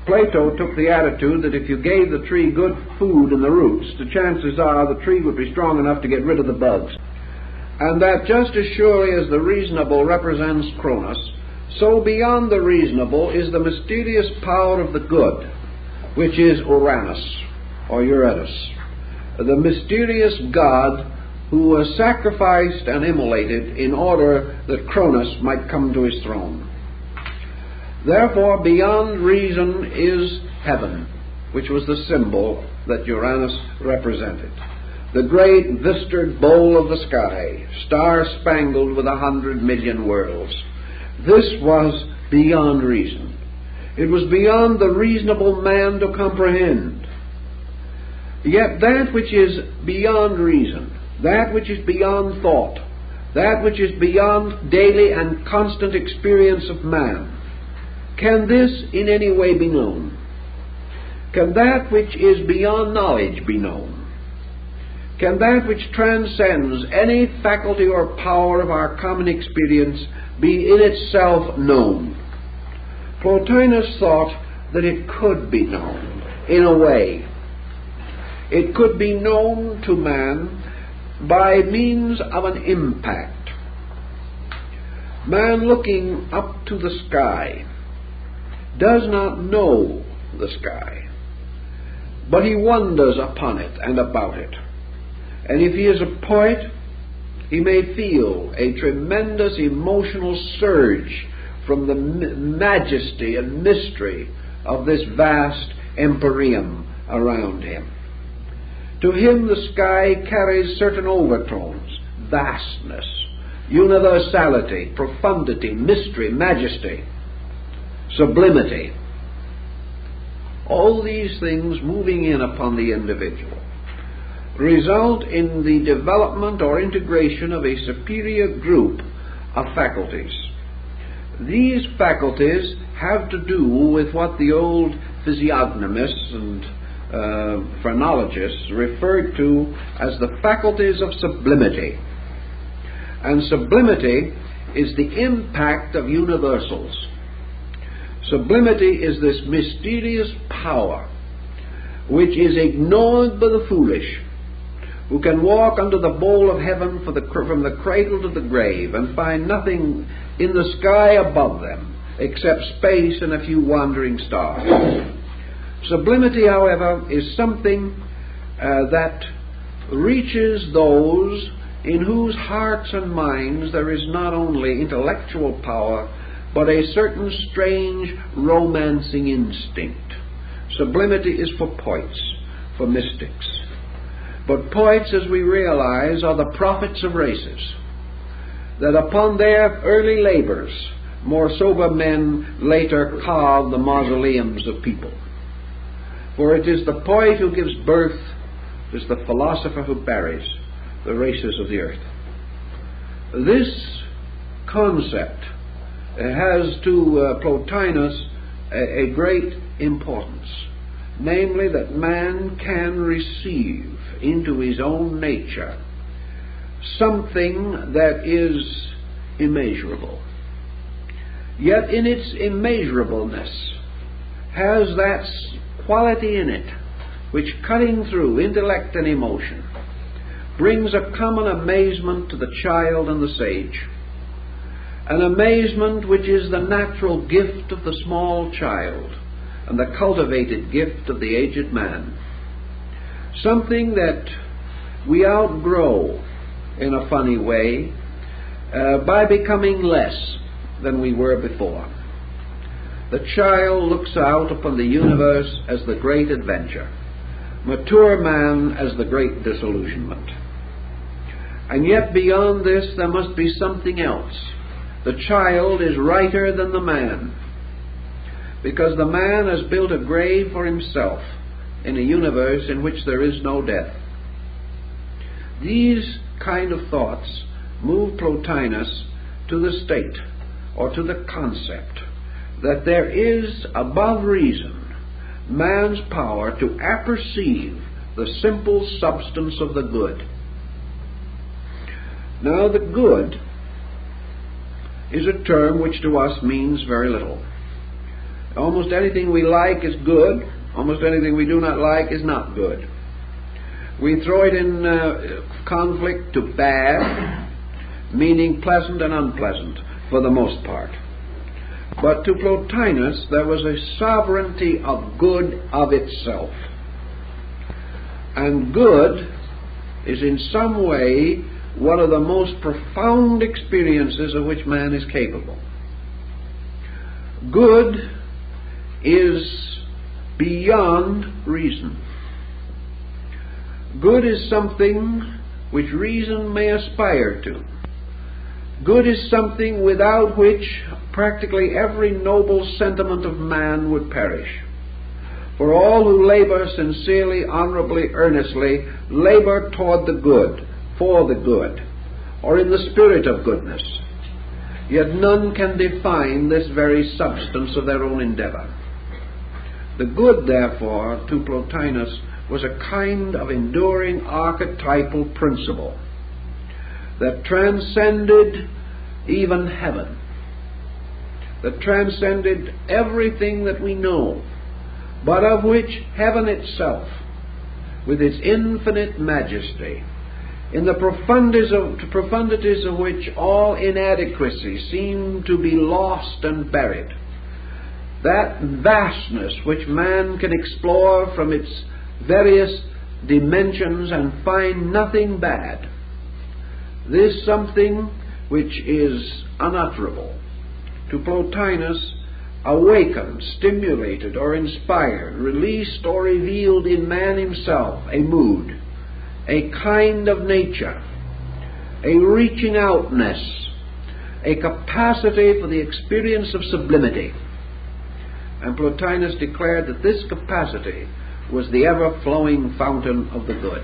Plato took the attitude that if you gave the tree good food in the roots, the chances are the tree would be strong enough to get rid of the bugs. And that just as surely as the reasonable represents Cronus, so beyond the reasonable is the mysterious power of the good, which is Uranus, or Uranus, the mysterious god who was sacrificed and immolated in order that Cronus might come to his throne. Therefore, beyond reason is heaven, which was the symbol that Uranus represented. The great vistaed bowl of the sky, star-spangled with 100 million worlds. This was beyond reason. It was beyond the reasonable man to comprehend. Yet that which is beyond reason, that which is beyond thought, that which is beyond daily and constant experience of man, can this in any way be known? Can that which is beyond knowledge be known? Can that which transcends any faculty or power of our common experience be in itself known? Plotinus thought that it could be known, in a way. It could be known to man by means of an impact. Man looking up to the sky does not know the sky, but he wonders upon it and about it. And if he is a poet, he may feel a tremendous emotional surge from the majesty and mystery of this vast empyrean around him. To him the sky carries certain overtones: vastness, universality, profundity, mystery, majesty, sublimity. All these things moving in upon the individual result in the development or integration of a superior group of faculties. These faculties have to do with what the old physiognomists and phrenologists referred to as the faculties of sublimity. And sublimity is the impact of universals. Sublimity is this mysterious power which is ignored by the foolish, who can walk under the bowl of heaven from the cradle to the grave and find nothing in the sky above them except space and a few wandering stars. Sublimity, however, is something that reaches those in whose hearts and minds there is not only intellectual power, but a certain strange romancing instinct. Sublimity is for poets, for mystics. But poets, as we realize, are the prophets of races, that upon their early labors, more sober men later carve the mausoleums of people. For it is the poet who gives birth, it is the philosopher who buries the races of the earth. This concept has to Plotinus a great importance, namely that man can receive into his own nature something that is immeasurable, yet in its immeasurableness has that quality in it which, cutting through intellect and emotion, brings a common amazement to the child and the sage, an amazement which is the natural gift of the small child and the cultivated gift of the aged man, something that we outgrow in a funny way by becoming less than we were before. The child looks out upon the universe as the great adventure, mature man as the great disillusionment. And yet beyond this there must be something else. The child is righter than the man, because the man has built a grave for himself in a universe in which there is no death. These kind of thoughts move Plotinus to the state, or to the concept, that there is above reason man's power to apperceive the simple substance of the good. Now, the good is a term which to us means very little. Almost anything we like is good. Almost anything we do not like is not good. We throw it in conflict to bad, meaning pleasant and unpleasant for the most part. But to Plotinus there was a sovereignty of good of itself. And good is in some way one of the most profound experiences of which man is capable. Good is beyond reason. Good is something which reason may aspire to. Good is something without which practically every noble sentiment of man would perish. For all who labor sincerely, honorably, earnestly, labor toward the good, for the good, or in the spirit of goodness. Yet none can define this very substance of their own endeavor. The good, therefore, to Plotinus was a kind of enduring archetypal principle that transcended even heaven, that transcended everything that we know, but of which heaven itself, with its infinite majesty, in the profundities of which all inadequacy seemed to be lost and buried, that vastness which man can explore from its various dimensions and find nothing bad, this something which is unutterable, to Plotinus awakened, stimulated, or inspired, released or revealed in man himself a mood, a kind of nature, a reaching outness, a capacity for the experience of sublimity. And Plotinus declared that this capacity was the ever-flowing fountain of the good.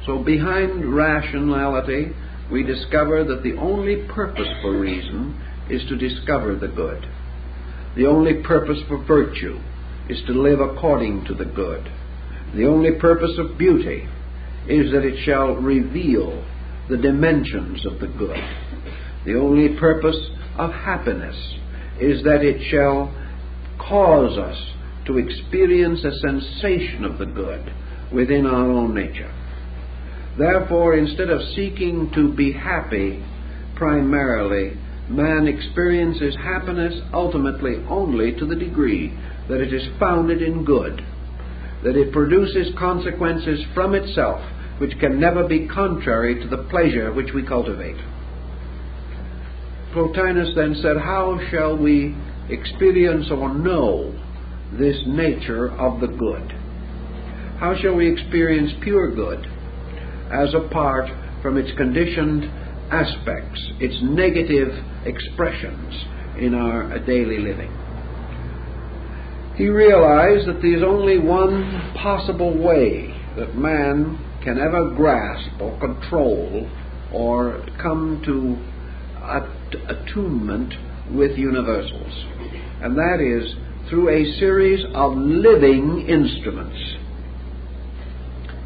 So behind rationality, we discover that the only purpose for reason is to discover the good. The only purpose for virtue is to live according to the good. The only purpose of beauty is that it shall reveal the dimensions of the good. The only purpose of happiness is that it shall cause us to experience a sensation of the good within our own nature. Therefore, instead of seeking to be happy primarily, man experiences happiness ultimately only to the degree that it is founded in good, that it produces consequences from itself which can never be contrary to the pleasure which we cultivate. Plotinus then said, how shall we experience or know this nature of the good? How shall we experience pure good as apart from its conditioned aspects, its negative expressions in our daily living? He realized that there is only one possible way that man can ever grasp or control or come to attunement with universals, and that is through a series of living instruments.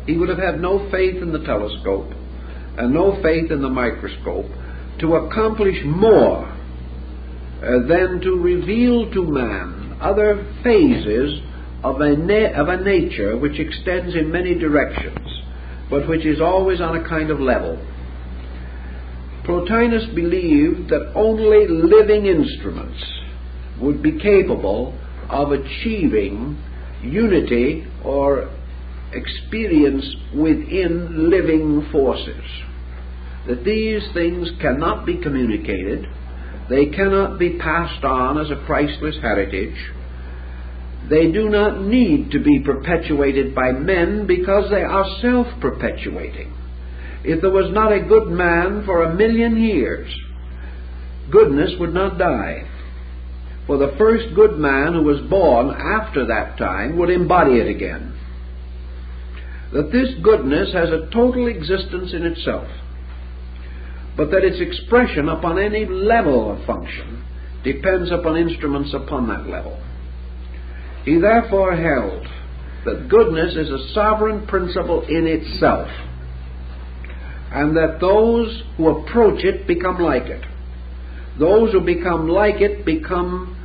He would have had no faith in the telescope and no faith in the microscope to accomplish more than to reveal to man other phases of a nature which extends in many directions, but which is always on a kind of level. Plotinus believed that only living instruments would be capable of achieving unity or experience within living forces. That these things cannot be communicated, they cannot be passed on as a priceless heritage, they do not need to be perpetuated by men because they are self-perpetuating. If there was not a good man for 1,000,000 years, goodness would not die. For the first good man who was born after that time would embody it again. That this goodness has a total existence in itself, but that its expression upon any level of function depends upon instruments upon that level. He therefore held that goodness is a sovereign principle in itself, and that those who approach it become like it. Those who become like it become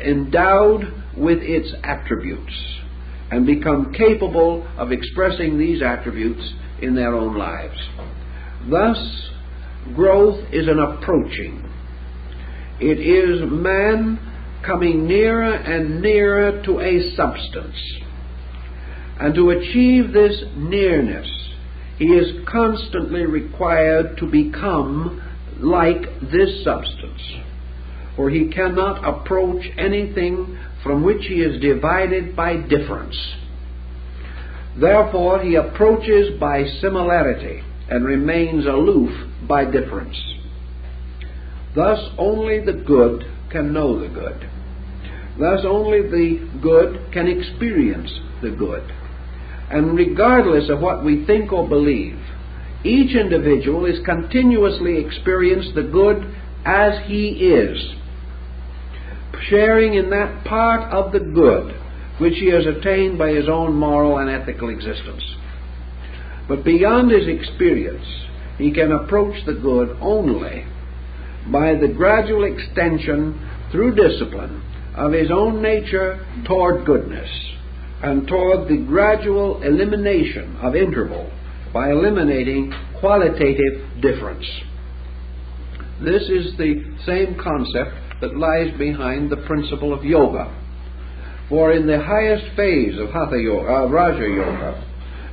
endowed with its attributes and become capable of expressing these attributes in their own lives. Thus, growth is an approaching. It is man coming nearer and nearer to a substance. And to achieve this nearness, he is constantly required to become like this substance, for he cannot approach anything from which he is divided by difference. Therefore, he approaches by similarity and remains aloof by difference. Thus, only the good can know the good. Thus, only the good can experience the good. And regardless of what we think or believe, each individual is continuously experiencing the good as he is, sharing in that part of the good which he has attained by his own moral and ethical existence. But beyond his experience, he can approach the good only by the gradual extension through discipline of his own nature toward goodness, and toward the gradual elimination of interval by eliminating qualitative difference. This is the same concept that lies behind the principle of yoga. For in the highest phase of Hatha Yoga, Raja Yoga,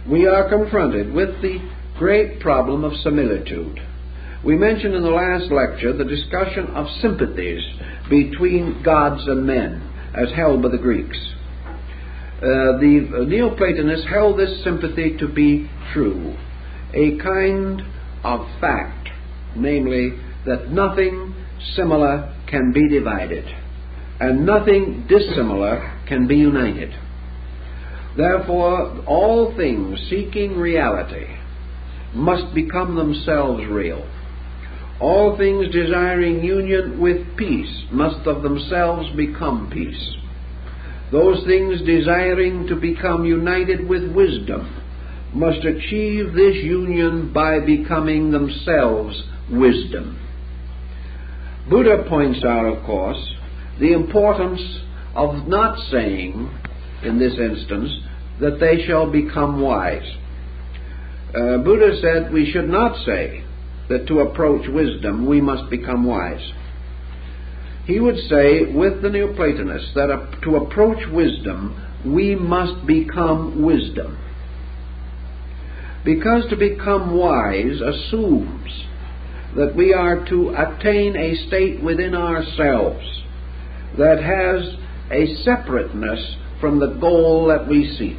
we are confronted with the great problem of similitude. We mentioned in the last lecture the discussion of sympathies between gods and men, as held by the Greeks. The Neoplatonists held this sympathy to be true, a kind of fact, namely that nothing similar can be divided, and nothing dissimilar can be united. Therefore, all things seeking reality must become themselves real. All things desiring union with peace must of themselves become peace. Those things desiring to become united with wisdom must achieve this union by becoming themselves wisdom. Buddha points out, of course, the importance of not saying, in this instance, that they shall become wise. Buddha said we should not say that to approach wisdom we must become wise. He would say with the Neoplatonists that to approach wisdom we must become wisdom. Because to become wise assumes that we are to attain a state within ourselves that has a separateness from the goal that we seek.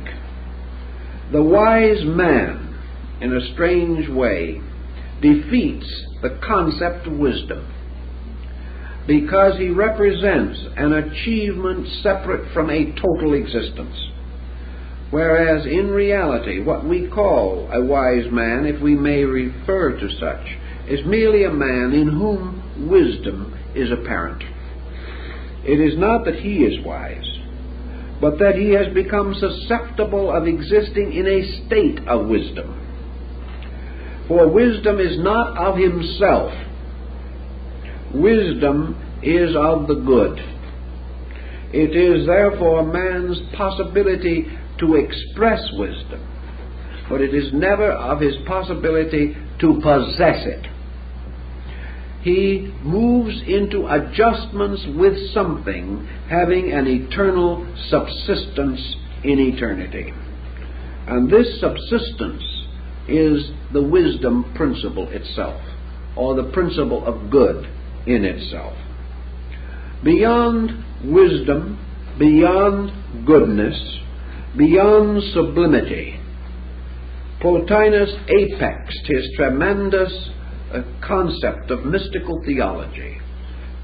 The wise man, in a strange way, defeats the concept of wisdom because he represents an achievement separate from a total existence. Whereas in reality, what we call a wise man, if we may refer to such, is merely a man in whom wisdom is apparent. It is not that he is wise, but that he has become susceptible of existing in a state of wisdom. For wisdom is not of himself. Wisdom is of the good. It is therefore man's possibility to express wisdom, but it is never of his possibility to possess it. He moves into adjustments with something having an eternal subsistence in eternity. And this subsistence is the wisdom principle itself, or the principle of good in itself. Beyond wisdom, beyond goodness, beyond sublimity, Plotinus apexed his tremendous concept of mystical theology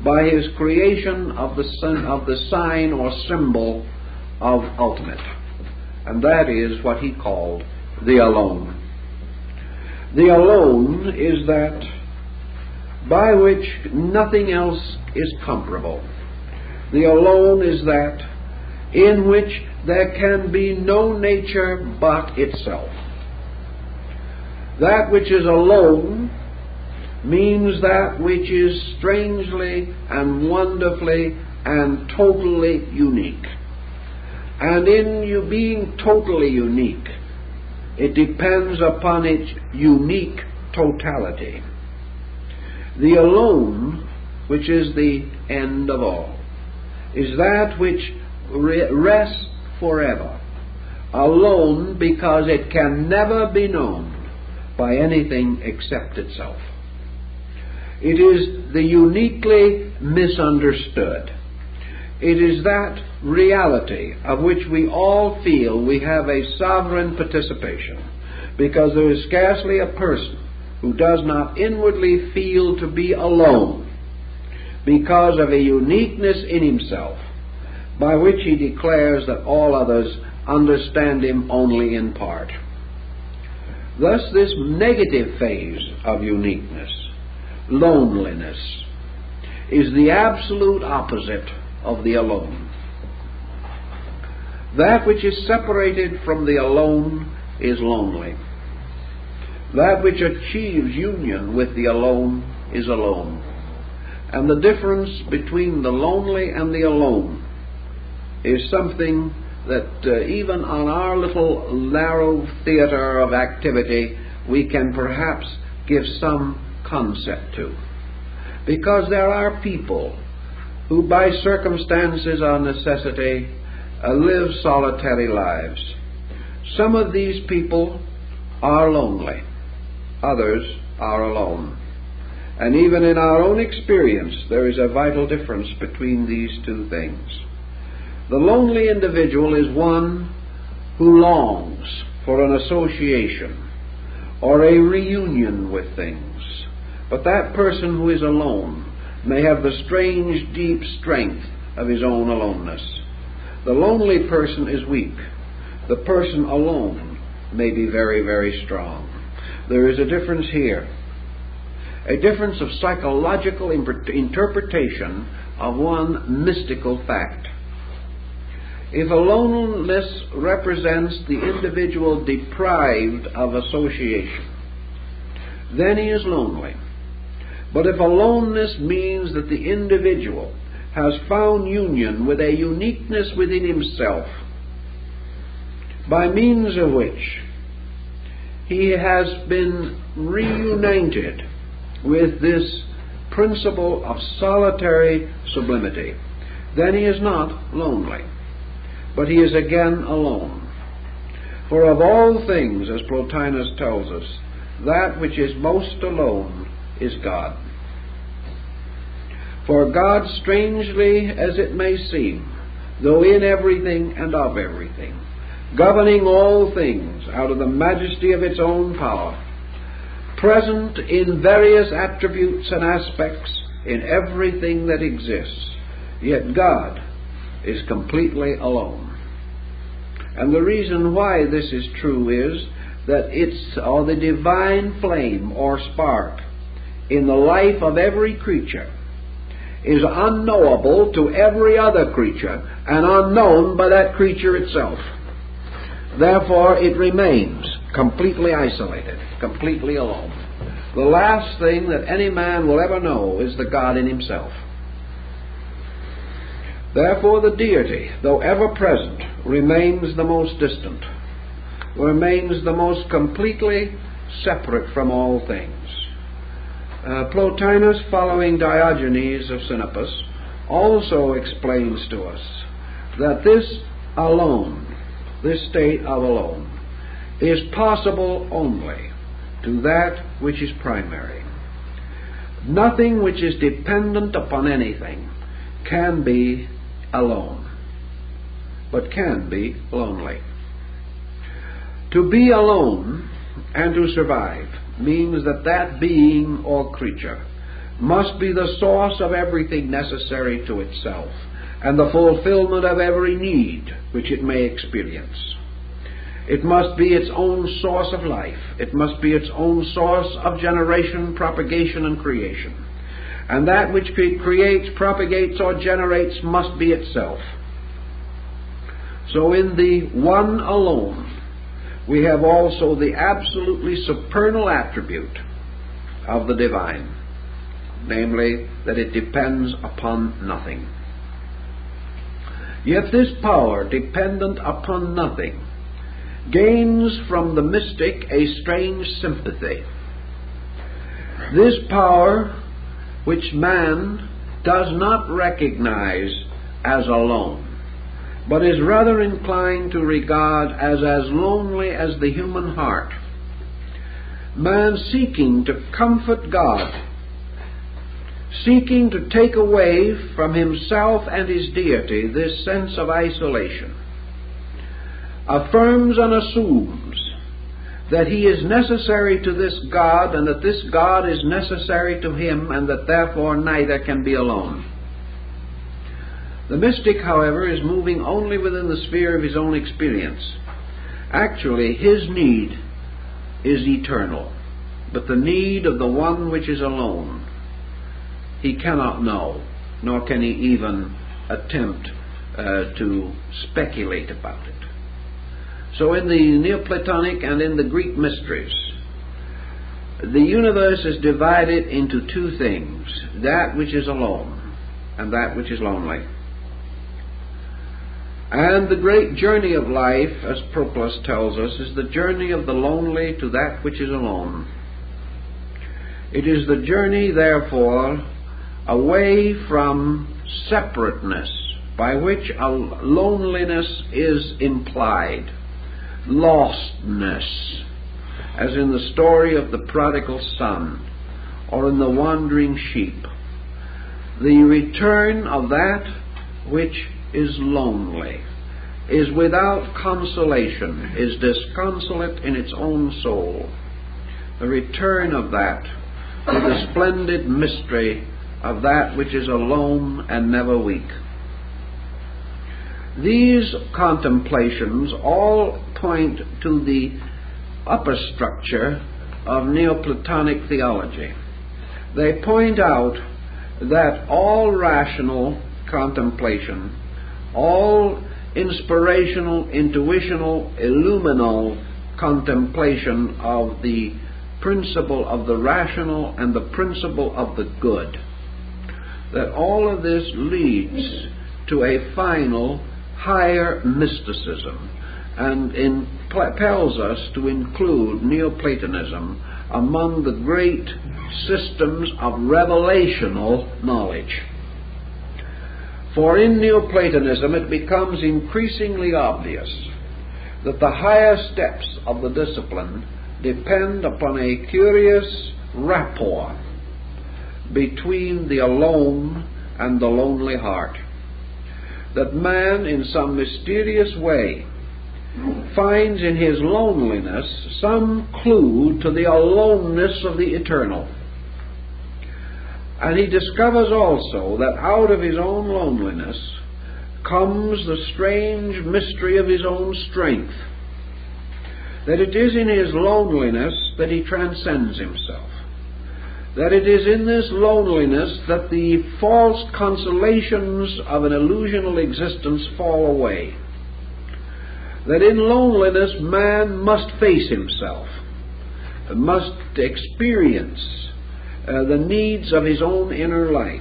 by his creation of the sign or symbol of ultimate, and that is what he called the alone. The alone is that by which nothing else is comparable. The alone is that in which there can be no nature but itself. That which is alone means that which is strangely and wonderfully and totally unique. And in you being totally unique, it depends upon its unique totality. The alone, which is the end of all, is that which rests forever, alone because it can never be known by anything except itself. It is the uniquely misunderstood. It is that reality of which we all feel we have a sovereign participation, because there is scarcely a person who does not inwardly feel to be alone because of a uniqueness in himself, by which he declares that all others understand him only in part. Thus, this negative phase of uniqueness, loneliness, is the absolute opposite of the alone. That which is separated from the alone is lonely. That which achieves union with the alone is alone. And the difference between the lonely and the alone is something that even on our little narrow theater of activity we can perhaps give some concept to. Because there are people who by circumstances or necessity live solitary lives. Some of these people are lonely. Others are alone. And even in our own experience, there is a vital difference between these two things. The lonely individual is one who longs for an association or a reunion with things. But that person who is alone may have the strange, deep strength of his own aloneness. The lonely person is weak. The person alone may be very, very strong. There is a difference here. a difference of psychological interpretation of one mystical fact. If aloneness represents the individual deprived of association, then he is lonely. But if aloneness means that the individual has found union with a uniqueness within himself, by means of which he has been reunited with this principle of solitary sublimity, then he is not lonely, but he is again alone. For of all things, as Plotinus tells us, that which is most alone is God. For God, strangely as it may seem, though in everything and of everything, governing all things out of the majesty of its own power, present in various attributes and aspects in everything that exists, yet God is completely alone. And the reason why this is true is that the divine flame or spark in the life of every creature is unknowable to every other creature and unknown by that creature itself. Therefore, it remains completely isolated, completely alone. The last thing that any man will ever know is the God in himself. Therefore, the deity, though ever present, remains the most distant, remains the most completely separate from all things. Plotinus, following Diogenes of Sinopas, also explains to us that this alone, this state of alone, is possible only to that which is primary. Nothing which is dependent upon anything can be alone, but can be lonely. To be alone and to survive means that that being or creature must be the source of everything necessary to itself and the fulfillment of every need which it may experience. It must be its own source of life. It must be its own source of generation, propagation, and creation. And that which creates, propagates, or generates must be itself. So in the one alone, we have also the absolutely supernal attribute of the divine, namely that it depends upon nothing. Yet this power, dependent upon nothing, gains from the mystic a strange sympathy. This power, which man does not recognize as alone, but is rather inclined to regard as lonely as the human heart, man seeking to comfort God, seeking to take away from himself and his deity this sense of isolation, affirms and assumes that he is necessary to this God and that this God is necessary to him and that therefore neither can be alone. The mystic, however, is moving only within the sphere of his own experience. Actually, his need is eternal, but the need of the one which is alone he cannot know, nor can he even attempt to speculate about it. So in the Neoplatonic and in the Greek mysteries, the universe is divided into two things, that which is alone and that which is lonely. And the great journey of life, as Proclus tells us, is the journey of the lonely to that which is alone. It is the journey, therefore, away from separateness, by which a loneliness is implied, lostness, as in the story of the prodigal son or in the wandering sheep. The return of that which is lonely, is without consolation, is disconsolate in its own soul. The return of that to the splendid mystery of that which is alone and never weak. These contemplations all point to the upper structure of Neoplatonic theology. they point out that all rational contemplation, all inspirational, intuitional, illuminal contemplation of the principle of the rational and the principle of the good, that all of this leads to a final higher mysticism and impels us to include Neoplatonism among the great systems of revelational knowledge. For in Neoplatonism it becomes increasingly obvious that the higher steps of the discipline depend upon a curious rapport between the alone and the lonely heart. That man, in some mysterious way, finds in his loneliness some clue to the aloneness of the eternal. And he discovers also that out of his own loneliness comes the strange mystery of his own strength. That it is in his loneliness that he transcends himself. That it is in this loneliness that the false consolations of an illusional existence fall away. That in loneliness man must face himself, must experience the needs of his own inner life.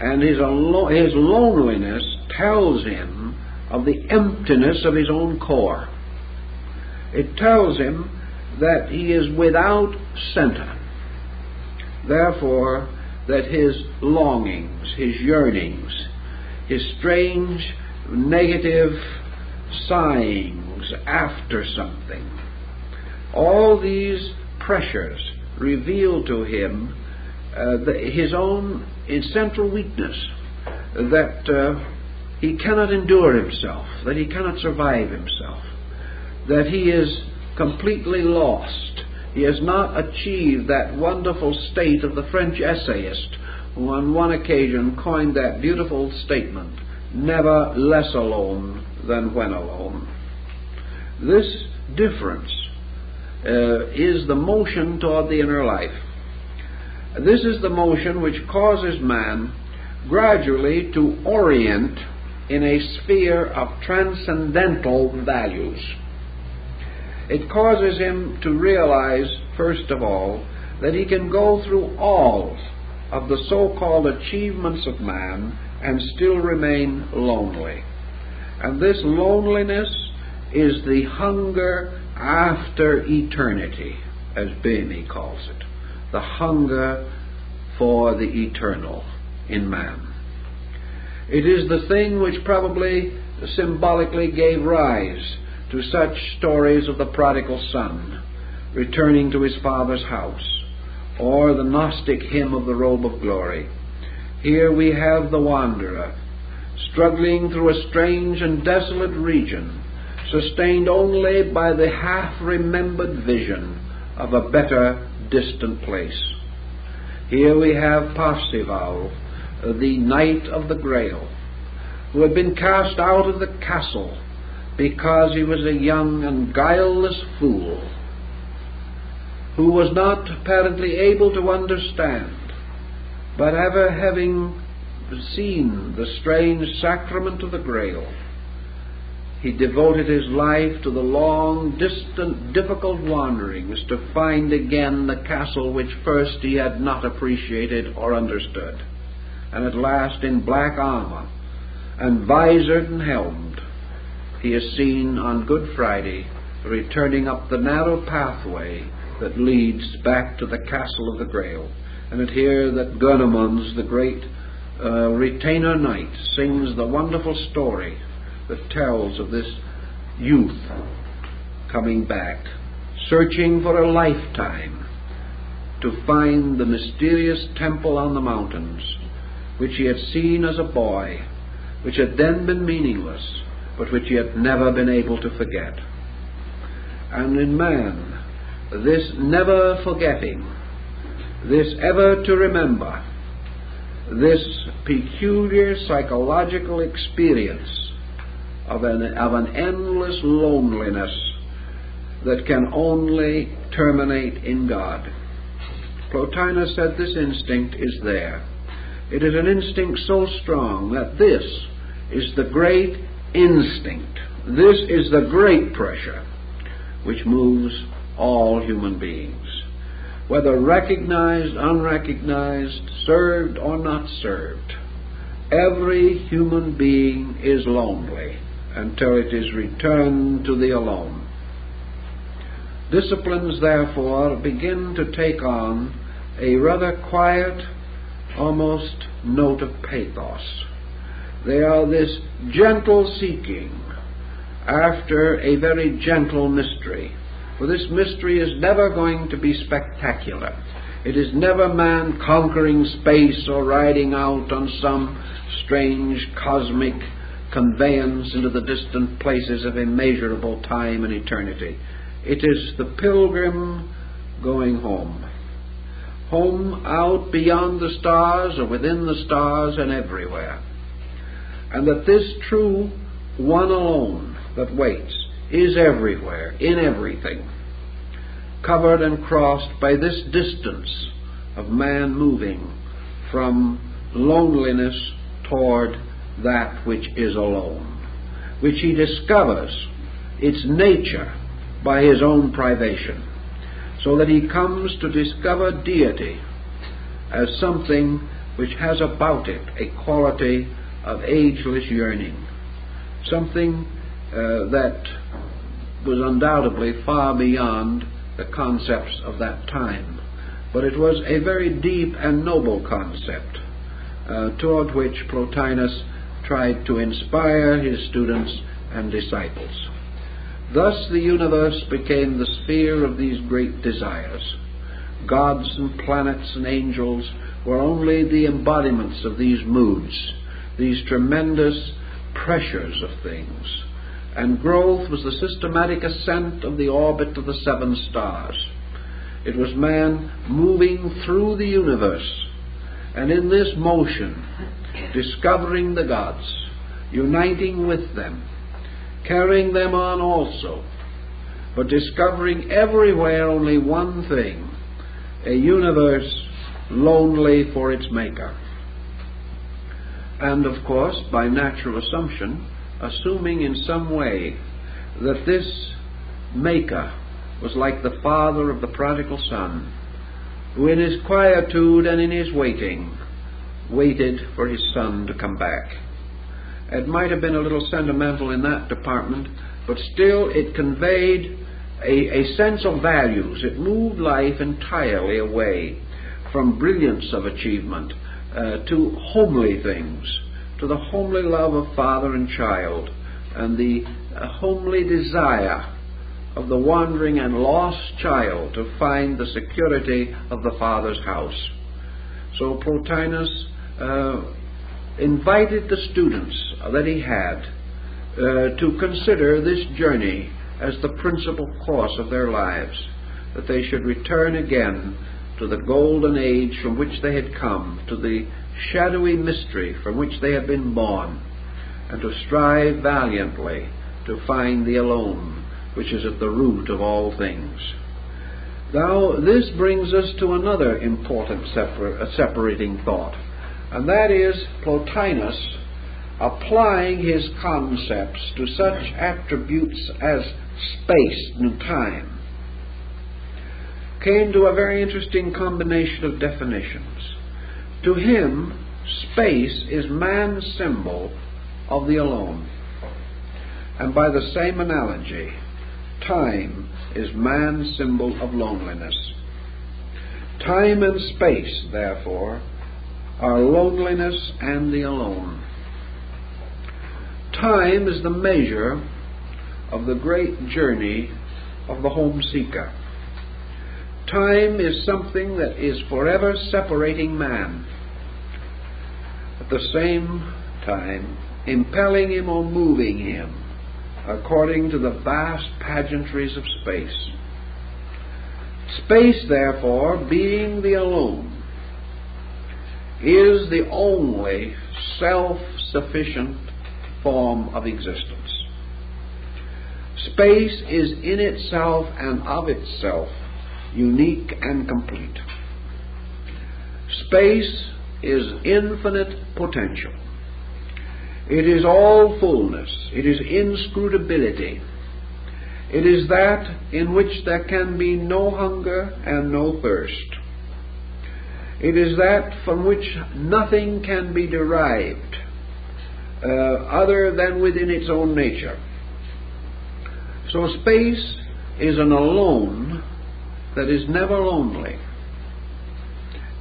And his loneliness tells him of the emptiness of his own core. It tells him that he is without center. Therefore, that his longings, his yearnings, his strange negative sighings after something, all these pressures reveal to him his own central weakness, that he cannot endure himself, that he cannot survive himself, that he is completely lost. He has not achieved that wonderful state of the French essayist who on one occasion coined that beautiful statement, "Never less alone than when alone." This difference is the motion toward the inner life. This is the motion which causes man gradually to orient in a sphere of transcendental values. It causes him to realize, first of all, that he can go through all of the so-called achievements of man and still remain lonely. And this loneliness is the hunger after eternity, as Bamy calls it, the hunger for the eternal in man. It is the thing which probably symbolically gave rise to such stories of the prodigal son returning to his father's house, or the Gnostic hymn of the robe of glory. Here we have the wanderer struggling through a strange and desolate region, sustained only by the half-remembered vision of a better distant place. Here we have Parzival, the Knight of the Grail, who had been cast out of the castle because he was a young and guileless fool, who was not apparently able to understand, but ever having seen the strange sacrament of the Grail, he devoted his life to the long, distant, difficult wanderings to find again the castle which first he had not appreciated or understood. And at last, in black armor and visored and helmed, he is seen on Good Friday returning up the narrow pathway that leads back to the castle of the Grail. And it here that Gurnemanz, the great retainer knight, sings the wonderful story that tells of this youth coming back, searching for a lifetime to find the mysterious temple on the mountains, which he had seen as a boy, which had then been meaningless, but which he had never been able to forget. And in man, this never forgetting, this ever to remember, this peculiar psychological experience of an endless loneliness that can only terminate in God, Plotinus said this instinct is there. It is an instinct so strong that this is the great instinct. This is the great pressure which moves all human beings. Whether recognized, unrecognized, served or not served, every human being is lonely until it is returned to the alone. Disciplines, therefore, begin to take on a rather quiet, almost note of pathos. They are this gentle seeking after a very gentle mystery. For this mystery is never going to be spectacular. It is never man conquering space or riding out on some strange cosmic conveyance into the distant places of immeasurable time and eternity. It is the pilgrim going home. Home out beyond the stars or within the stars and everywhere. And that this true one alone that waits is everywhere, in everything, covered and crossed by this distance of man moving from loneliness toward that which is alone, which he discovers its nature by his own privation, so that he comes to discover deity as something which has about it a quality of ageless yearning, something that was undoubtedly far beyond the concepts of that time. But it was a very deep and noble concept toward which Plotinus tried to inspire his students and disciples. Thus the universe became the sphere of these great desires. Gods and planets and angels were only the embodiments of these moods, these tremendous pressures of things. And growth was the systematic ascent of the orbit of the seven stars. It was man moving through the universe, and in this motion, discovering the gods, uniting with them, carrying them on also, but discovering everywhere only one thing, a universe lonely for its maker. And of course, by natural assumption, assuming in some way that this maker was like the father of the prodigal son, who in his quietude and in his waiting waited for his son to come back. It might have been a little sentimental in that department, but still it conveyed a sense of values. It moved life entirely away from brilliance of achievement to homely things, to the homely love of father and child, and the homely desire of the wandering and lost child to find the security of the Father's house. So Plotinus invited the students that he had to consider this journey as the principal course of their lives, that they should return again to the golden age from which they had come, to the shadowy mystery from which they had been born, and to strive valiantly to find the alone, which is at the root of all things. Now, this brings us to another important separating thought, and that is Plotinus applying his concepts to such attributes as space and time, came to a very interesting combination of definitions. To him, space is man's symbol of the alone, and by the same analogy, time is man's symbol of loneliness. Time and space, therefore, are loneliness and the alone. Time is the measure of the great journey of the home seeker. Time is something that is forever separating man, at the same time impelling him or moving him according to the vast pageantries of space. Space, therefore, being the alone, is the only self-sufficient form of existence. Space is in itself and of itself unique and complete. Space is infinite potential. It is all fullness. It is inscrutability. It is that in which there can be no hunger and no thirst. It is that from which nothing can be derived other than within its own nature. So space is an alone that is never lonely.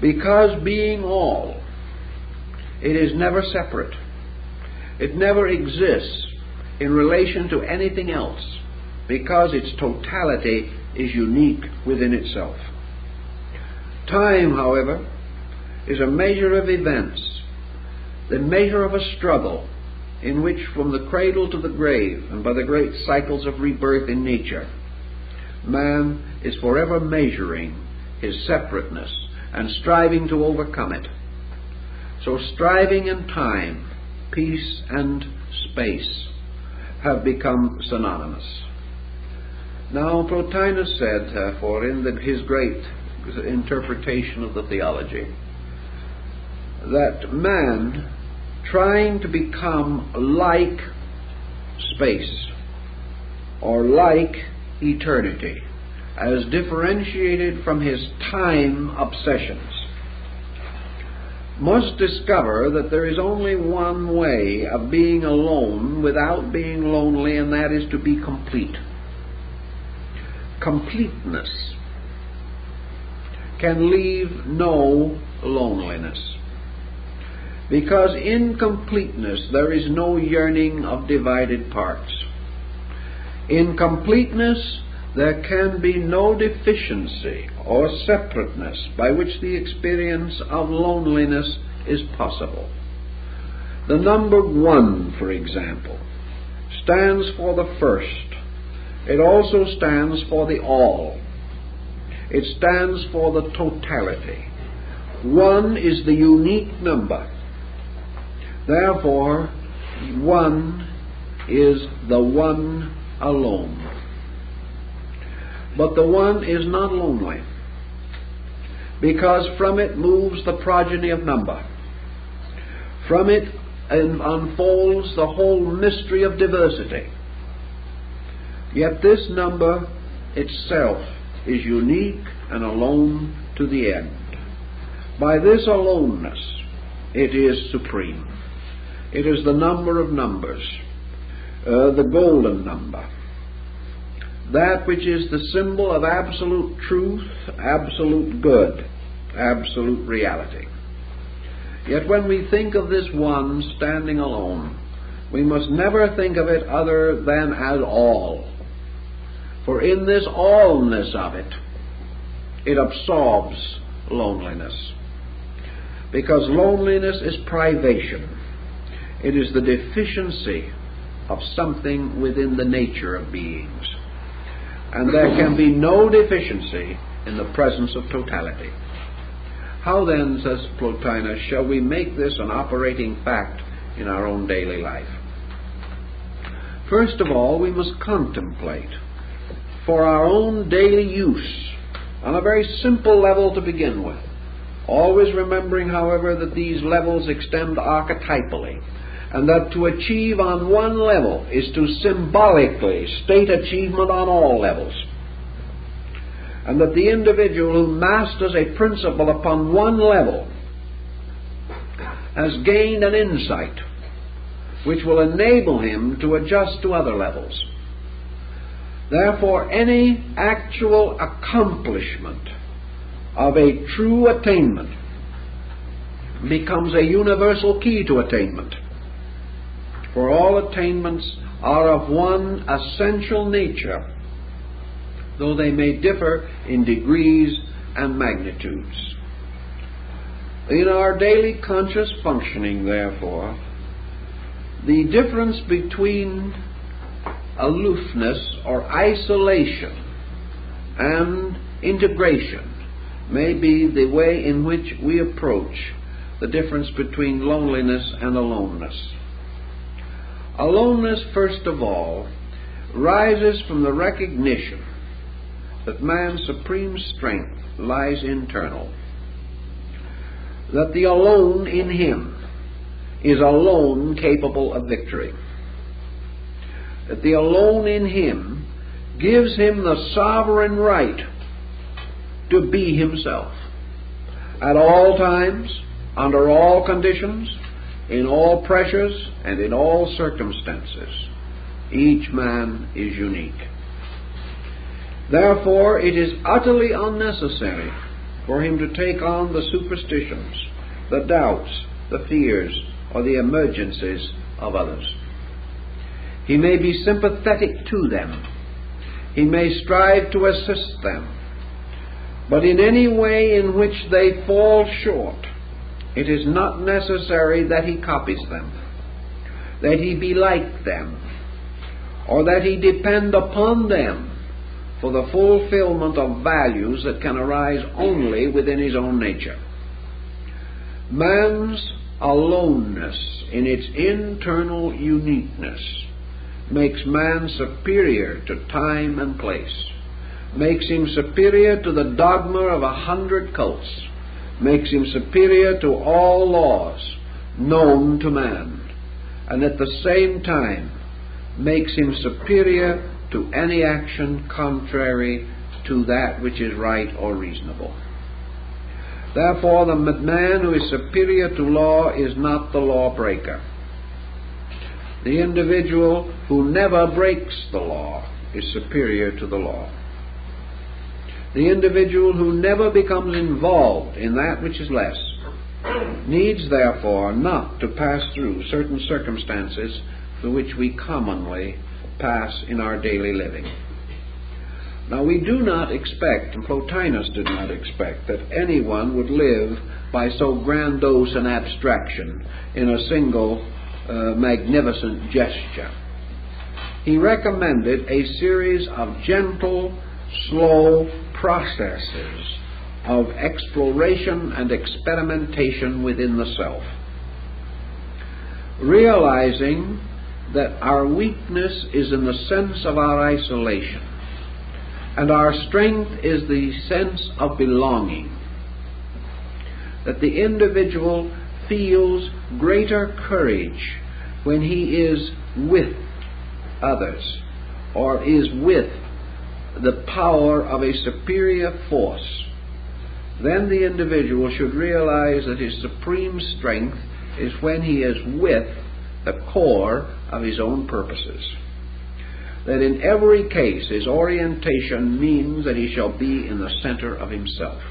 Because being all, it is never separate. It never exists in relation to anything else, because its totality is unique within itself. Time, however, is a measure of events, the measure of a struggle in which from the cradle to the grave and by the great cycles of rebirth in nature, man is forever measuring his separateness and striving to overcome it. So striving and time, peace and space have become synonymous. Now Plotinus said, therefore, in his great interpretation of the theology, that man, trying to become like space or like eternity, as differentiated from his time obsessions, must discover that there is only one way of being alone without being lonely, and that is to be complete. Completeness can leave no loneliness, because in completeness there is no yearning of divided parts. In completeness there can be no deficiency or separateness by which the experience of loneliness is possible. The number one, for example, stands for the first. It also stands for the all. It stands for the totality. One is the unique number. Therefore, one is the one alone. But the one is not lonely, because from it moves the progeny of number. From it unfolds the whole mystery of diversity. Yet this number itself is unique and alone to the end. By this aloneness, it is supreme. It is the number of numbers, the golden number, that which is the symbol of absolute truth, absolute good, absolute reality. Yet when we think of this one standing alone, we must never think of it other than as all. For in this allness of it, it absorbs loneliness. Because loneliness is privation. It is the deficiency of something within the nature of beings. And there can be no deficiency in the presence of totality. How then, says Plotinus, shall we make this an operating fact in our own daily life? First of all, we must contemplate for our own daily use on a very simple level to begin with, always remembering, however, that these levels extend archetypally, and that to achieve on one level is to symbolically state achievement on all levels, and that the individual who masters a principle upon one level has gained an insight which will enable him to adjust to other levels. Therefore, any actual accomplishment of a true attainment becomes a universal key to attainment. For all attainments are of one essential nature, though they may differ in degrees and magnitudes. In our daily conscious functioning, therefore, the difference between aloofness or isolation and integration may be the way in which we approach the difference between loneliness and aloneness. Aloneness, first of all, rises from the recognition that man's supreme strength lies internal. that the alone in him is alone capable of victory. That the alone in him gives him the sovereign right to be himself at all times, under all conditions, in all pressures, and in all circumstances. Each man is unique. Therefore, it is utterly unnecessary for him to take on the superstitions, the doubts, the fears, or the emergencies of others. He may be sympathetic to them. He may strive to assist them. But in any way in which they fall short, it is not necessary that he copies them, that he be like them, or that he depend upon them for the fulfillment of values that can arise only within his own nature. Man's aloneness in its internal uniqueness makes man superior to time and place, makes him superior to the dogma of 100 cults, makes him superior to all laws known to man, and at the same time makes him superior to any action contrary to that which is right or reasonable. Therefore, the man who is superior to law is not the lawbreaker. The individual who never breaks the law is superior to the law. The individual who never becomes involved in that which is less needs, therefore, not to pass through certain circumstances through which we commonly pass in our daily living. Now, we do not expect, and Plotinus did not expect, that anyone would live by so grandiose an abstraction in a single magnificent gesture. He recommended a series of gentle, slow processes of exploration and experimentation within the self, realizing that our weakness is in the sense of our isolation, and our strength is the sense of belonging. That the individual feels greater courage when he is with others, or is with the power of a superior force. Then the individual should realize that his supreme strength is when he is with the core of his own purposes. That in every case his orientation means that he shall be in the center of himself.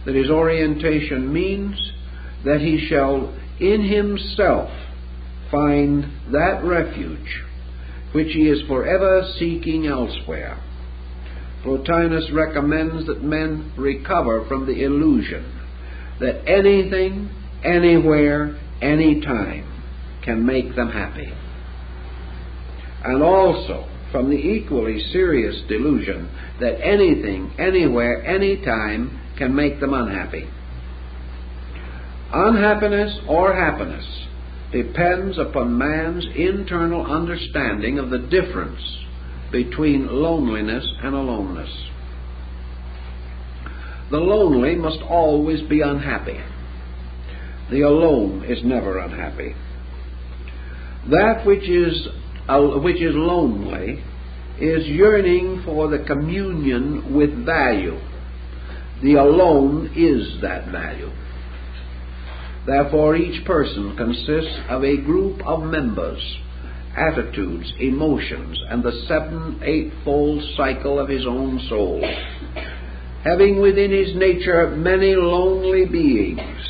That his orientation means that he shall in himself find that refuge which he is forever seeking elsewhere. Plotinus recommends that men recover from the illusion that anything, anywhere, anytime can make them happy, and also from the equally serious delusion that anything, anywhere, anytime can make them unhappy. Unhappiness or happiness depends upon man's internal understanding of the difference between loneliness and aloneness. The lonely must always be unhappy. The alone is never unhappy. That which is lonely is yearning for the communion with value. The alone is that value. Therefore, each person consists of a group of members, attitudes, emotions, and the 7-8-fold cycle of his own soul, having within his nature many lonely beings,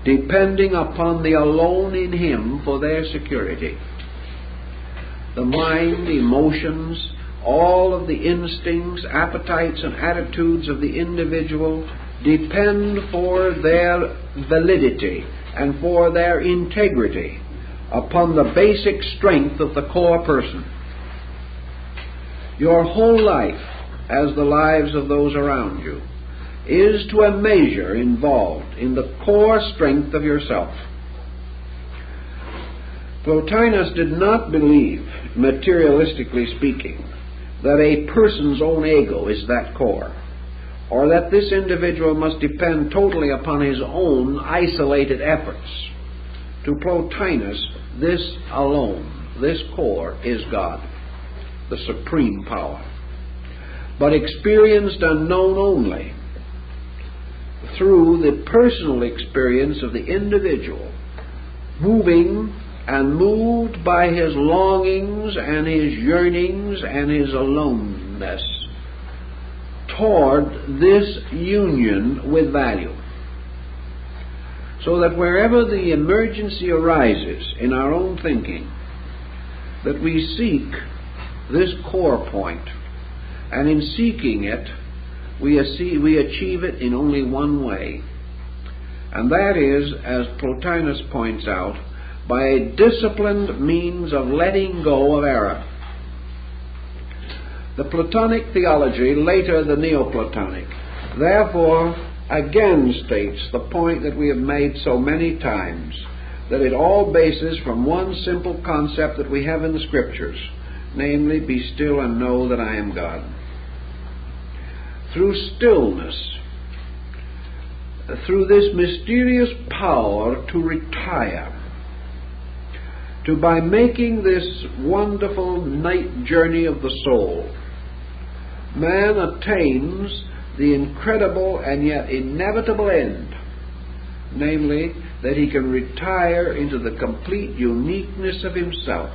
depending upon the alone in him for their security. The mind, emotions, all of the instincts, appetites, and attitudes of the individual depend for their validity and for their integrity upon the basic strength of the core person. Your whole life, as the lives of those around you, is to a measure involved in the core strength of yourself. Plotinus did not believe, materialistically speaking, that a person's own ego is that core, or that this individual must depend totally upon his own isolated efforts. To Plotinus, this alone, this core, is God, the supreme power, but experienced and known only through the personal experience of the individual, moving and moved by his longings and his yearnings and his aloneness toward this union with value. So that wherever the emergency arises in our own thinking, that we seek this core point, and in seeking it, we achieve it in only one way, and that is, as Plotinus points out, by a disciplined means of letting go of error. The Platonic theology, later the Neoplatonic, therefore again states the point that we have made so many times, that it all bases from one simple concept that we have in the Scriptures, namely, be still and know that I am God. Through stillness, through this mysterious power to retire, by making this wonderful night journey of the soul, man attains the incredible and yet inevitable end, namely, that he can retire into the complete uniqueness of himself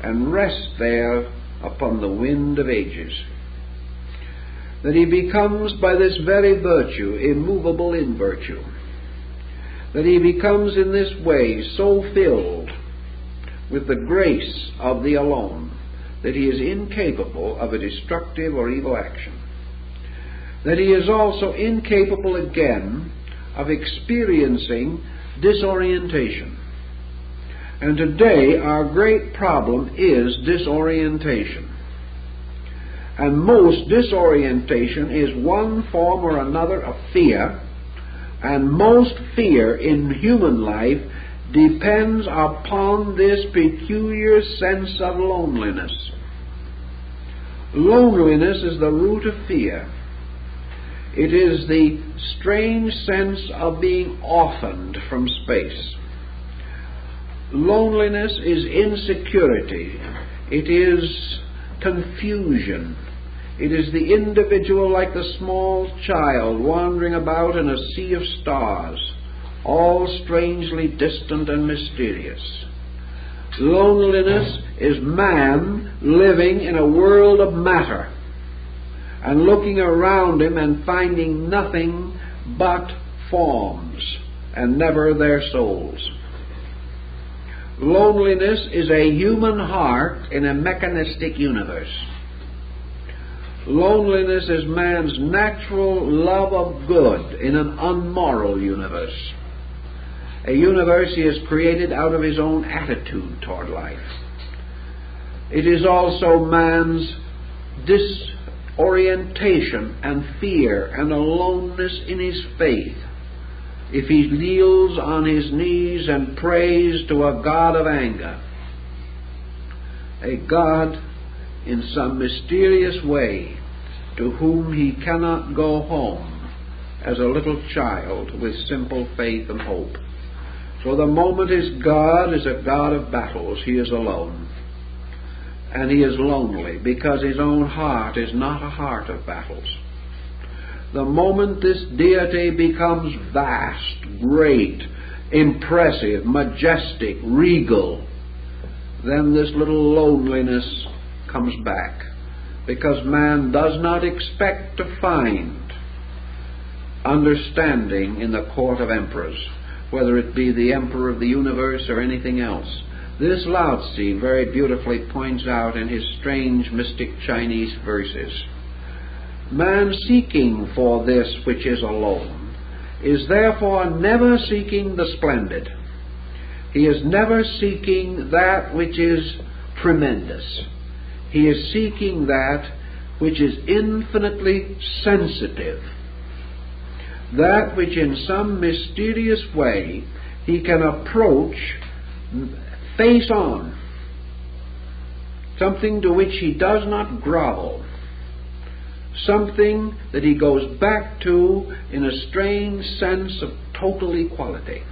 and rest there upon the wind of ages. That he becomes by this very virtue immovable in virtue. That he becomes in this way so filled with the grace of the alone that he is incapable of a destructive or evil action. That he is also incapable again of experiencing disorientation. And today our great problem is disorientation. And most disorientation is one form or another of fear, and most fear in human life depends upon this peculiar sense of loneliness. Loneliness is the root of fear. It is the strange sense of being orphaned from space. Loneliness is insecurity. It is confusion. It is the individual like the small child wandering about in a sea of stars, all strangely distant and mysterious. Loneliness is man living in a world of matter and looking around him and finding nothing but forms and never their souls. Loneliness is a human heart in a mechanistic universe. Loneliness is man's natural love of good in an unmoral universe. A universe he has created out of his own attitude toward life. It is also man's disorientation and fear and aloneness in his faith, if he kneels on his knees and prays to a God of anger, a God in some mysterious way to whom he cannot go home as a little child with simple faith and hope. So the moment his God is a God of battles, he is alone. And he is lonely because his own heart is not a heart of battles. The moment this deity becomes vast, great, impressive, majestic, regal, then this little loneliness comes back, because man does not expect to find understanding in the court of emperors, whether it be the emperor of the universe or anything else. This Lao Tzu very beautifully points out in his strange mystic Chinese verses. Man seeking for this which is alone is therefore never seeking the splendid. He is never seeking that which is tremendous. He is seeking that which is infinitely sensitive, that which in some mysterious way he can approach face on, something to which he does not grovel, something that he goes back to in a strange sense of total equality,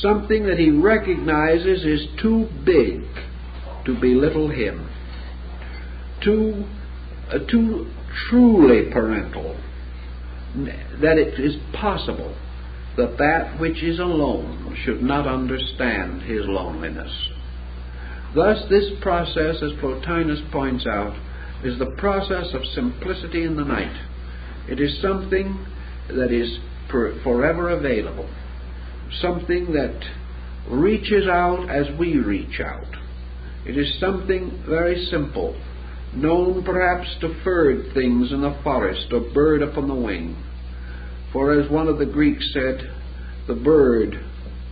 something that he recognizes is too big to belittle him, too truly parental, that it is possible that that which is alone should not understand his loneliness. Thus, this process, as Plotinus points out, is the process of simplicity in the night. It is something that is forever available, something that reaches out as we reach out. It is something very simple, known perhaps to furred things in the forest or bird upon the wing. For as one of the Greeks said, the bird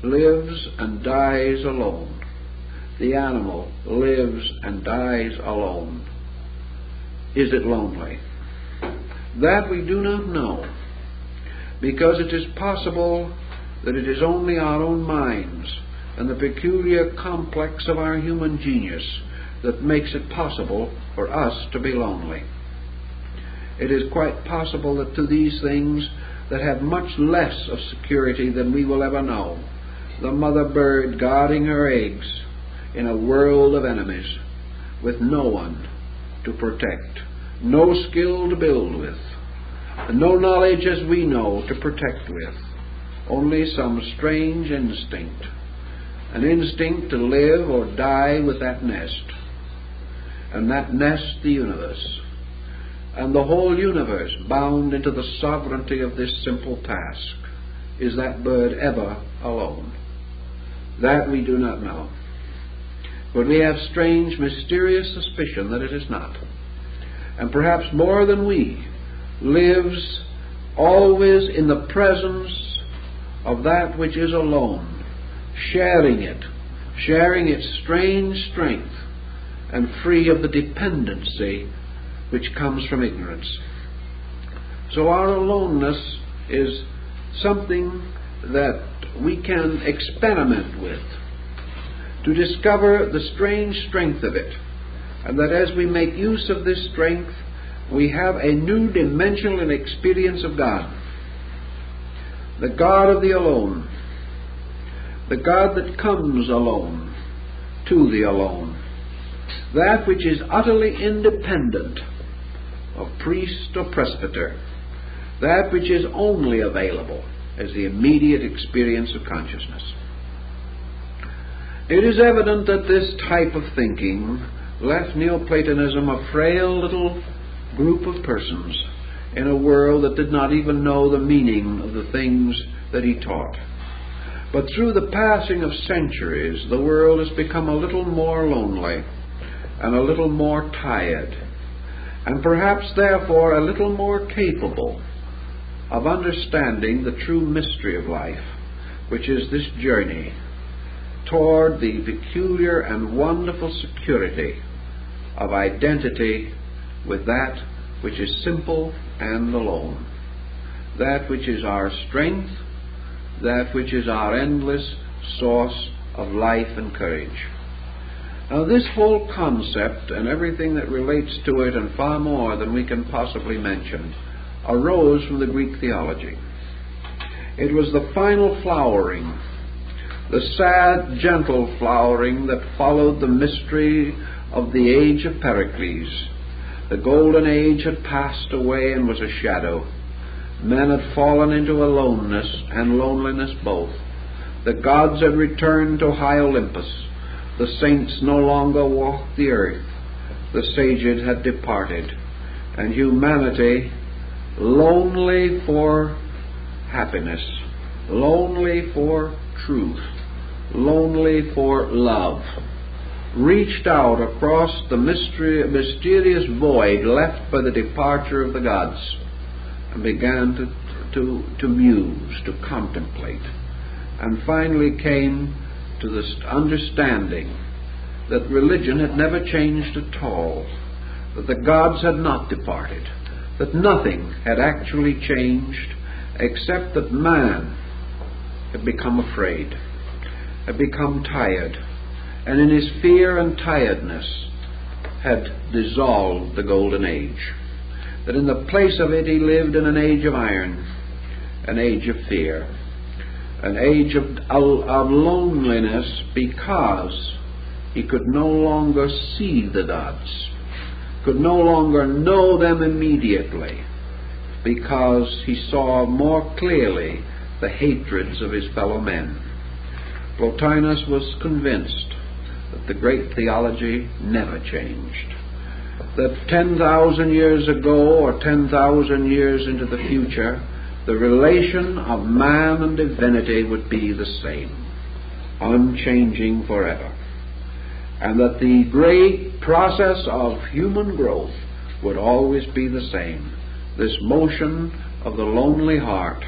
lives and dies alone. The animal lives and dies alone. Is it lonely? That we do not know, because it is possible that it is only our own minds and the peculiar complex of our human genius that makes it possible for us to be lonely. It is quite possible that to these things that have much less of security than we will ever know, the mother bird guarding her eggs in a world of enemies, with no one to protect, no skill to build with, no knowledge as we know to protect with, only some strange instinct, an instinct to live or die with that nest, and that nest the universe, and the whole universe bound into the sovereignty of this simple task. Is that bird ever alone? That we do not know. But we have strange, mysterious suspicion that it is not. And perhaps more than we, lives always in the presence of that which is alone, sharing its strange strength, and free of the dependency which comes from ignorance. So our aloneness is something that we can experiment with to discover the strange strength of it, and that as we make use of this strength, we have a new dimension and experience of God. The God of the alone, the God that comes alone to the alone, that which is utterly independent of priest or presbyter, that which is only available as the immediate experience of consciousness. It is evident that this type of thinking left Neoplatonism a frail little group of persons in a world that did not even know the meaning of the things that he taught. But through the passing of centuries, the world has become a little more lonely and a little more tired, and perhaps therefore a little more capable of understanding the true mystery of life, which is this journey toward the peculiar and wonderful security of identity with that which is simple and alone, that which is our strength, that which is our endless source of life and courage. Now, this whole concept and everything that relates to it, and far more than we can possibly mention, arose from the Greek theology. It was the final flowering, the sad, gentle flowering that followed the mystery of the age of Pericles. The golden age had passed away and was a shadow. Men had fallen into aloneness and loneliness both. The gods had returned to high Olympus. The saints no longer walked the earth. The sages had departed. And humanity, lonely for happiness, lonely for truth, lonely for love, reached out across the mysterious void left by the departure of the gods, and began to muse, to contemplate, and finally came to this understanding that religion had never changed at all, that the gods had not departed, that nothing had actually changed except that man had become afraid, had become tired, and in his fear and tiredness had dissolved the golden age. that in the place of it he lived in an age of iron, an age of fear, an age of loneliness, because he could no longer see the gods, could no longer know them immediately, because he saw more clearly the hatreds of his fellow men. Plotinus was convinced that the great theology never changed, that 10,000 years ago or 10,000 years into the future, the relation of man and divinity would be the same, unchanging forever, and that the great process of human growth would always be the same, this motion of the lonely heart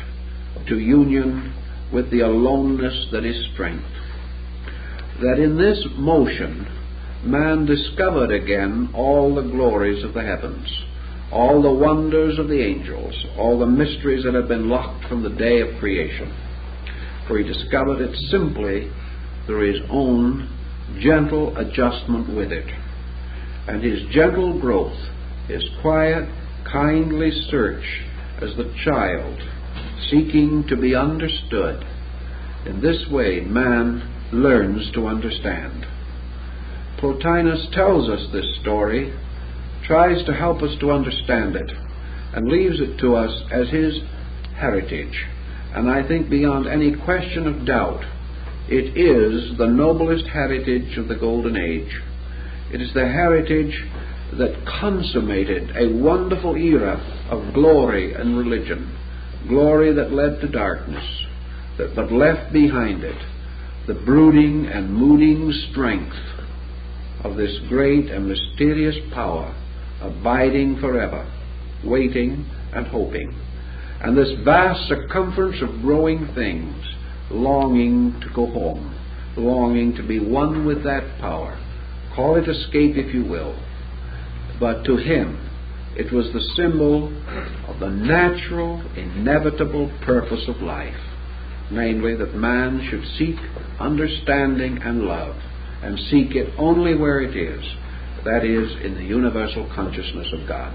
to union with the aloneness that is strength. That in this motion man discovered again all the glories of the heavens, all the wonders of the angels, all the mysteries that had been locked from the day of creation. For he discovered it simply through his own gentle adjustment with it. And his gentle growth, his quiet, kindly search as the child seeking to be understood. In this way man learns to understand. Plotinus tells us this story, tries to help us to understand it, and leaves it to us as his heritage. And I think beyond any question of doubt, it is the noblest heritage of the Golden Age. It is the heritage that consummated a wonderful era of glory and religion, glory that led to darkness, but left behind it the brooding and moving strength of this great and mysterious power, abiding forever, waiting and hoping, and this vast circumference of growing things, longing to go home, longing to be one with that power. Call it escape if you will, but to him it was the symbol of the natural, inevitable purpose of life, namely that man should seek understanding and love, and seek it only where it is, that is, in the universal consciousness of God.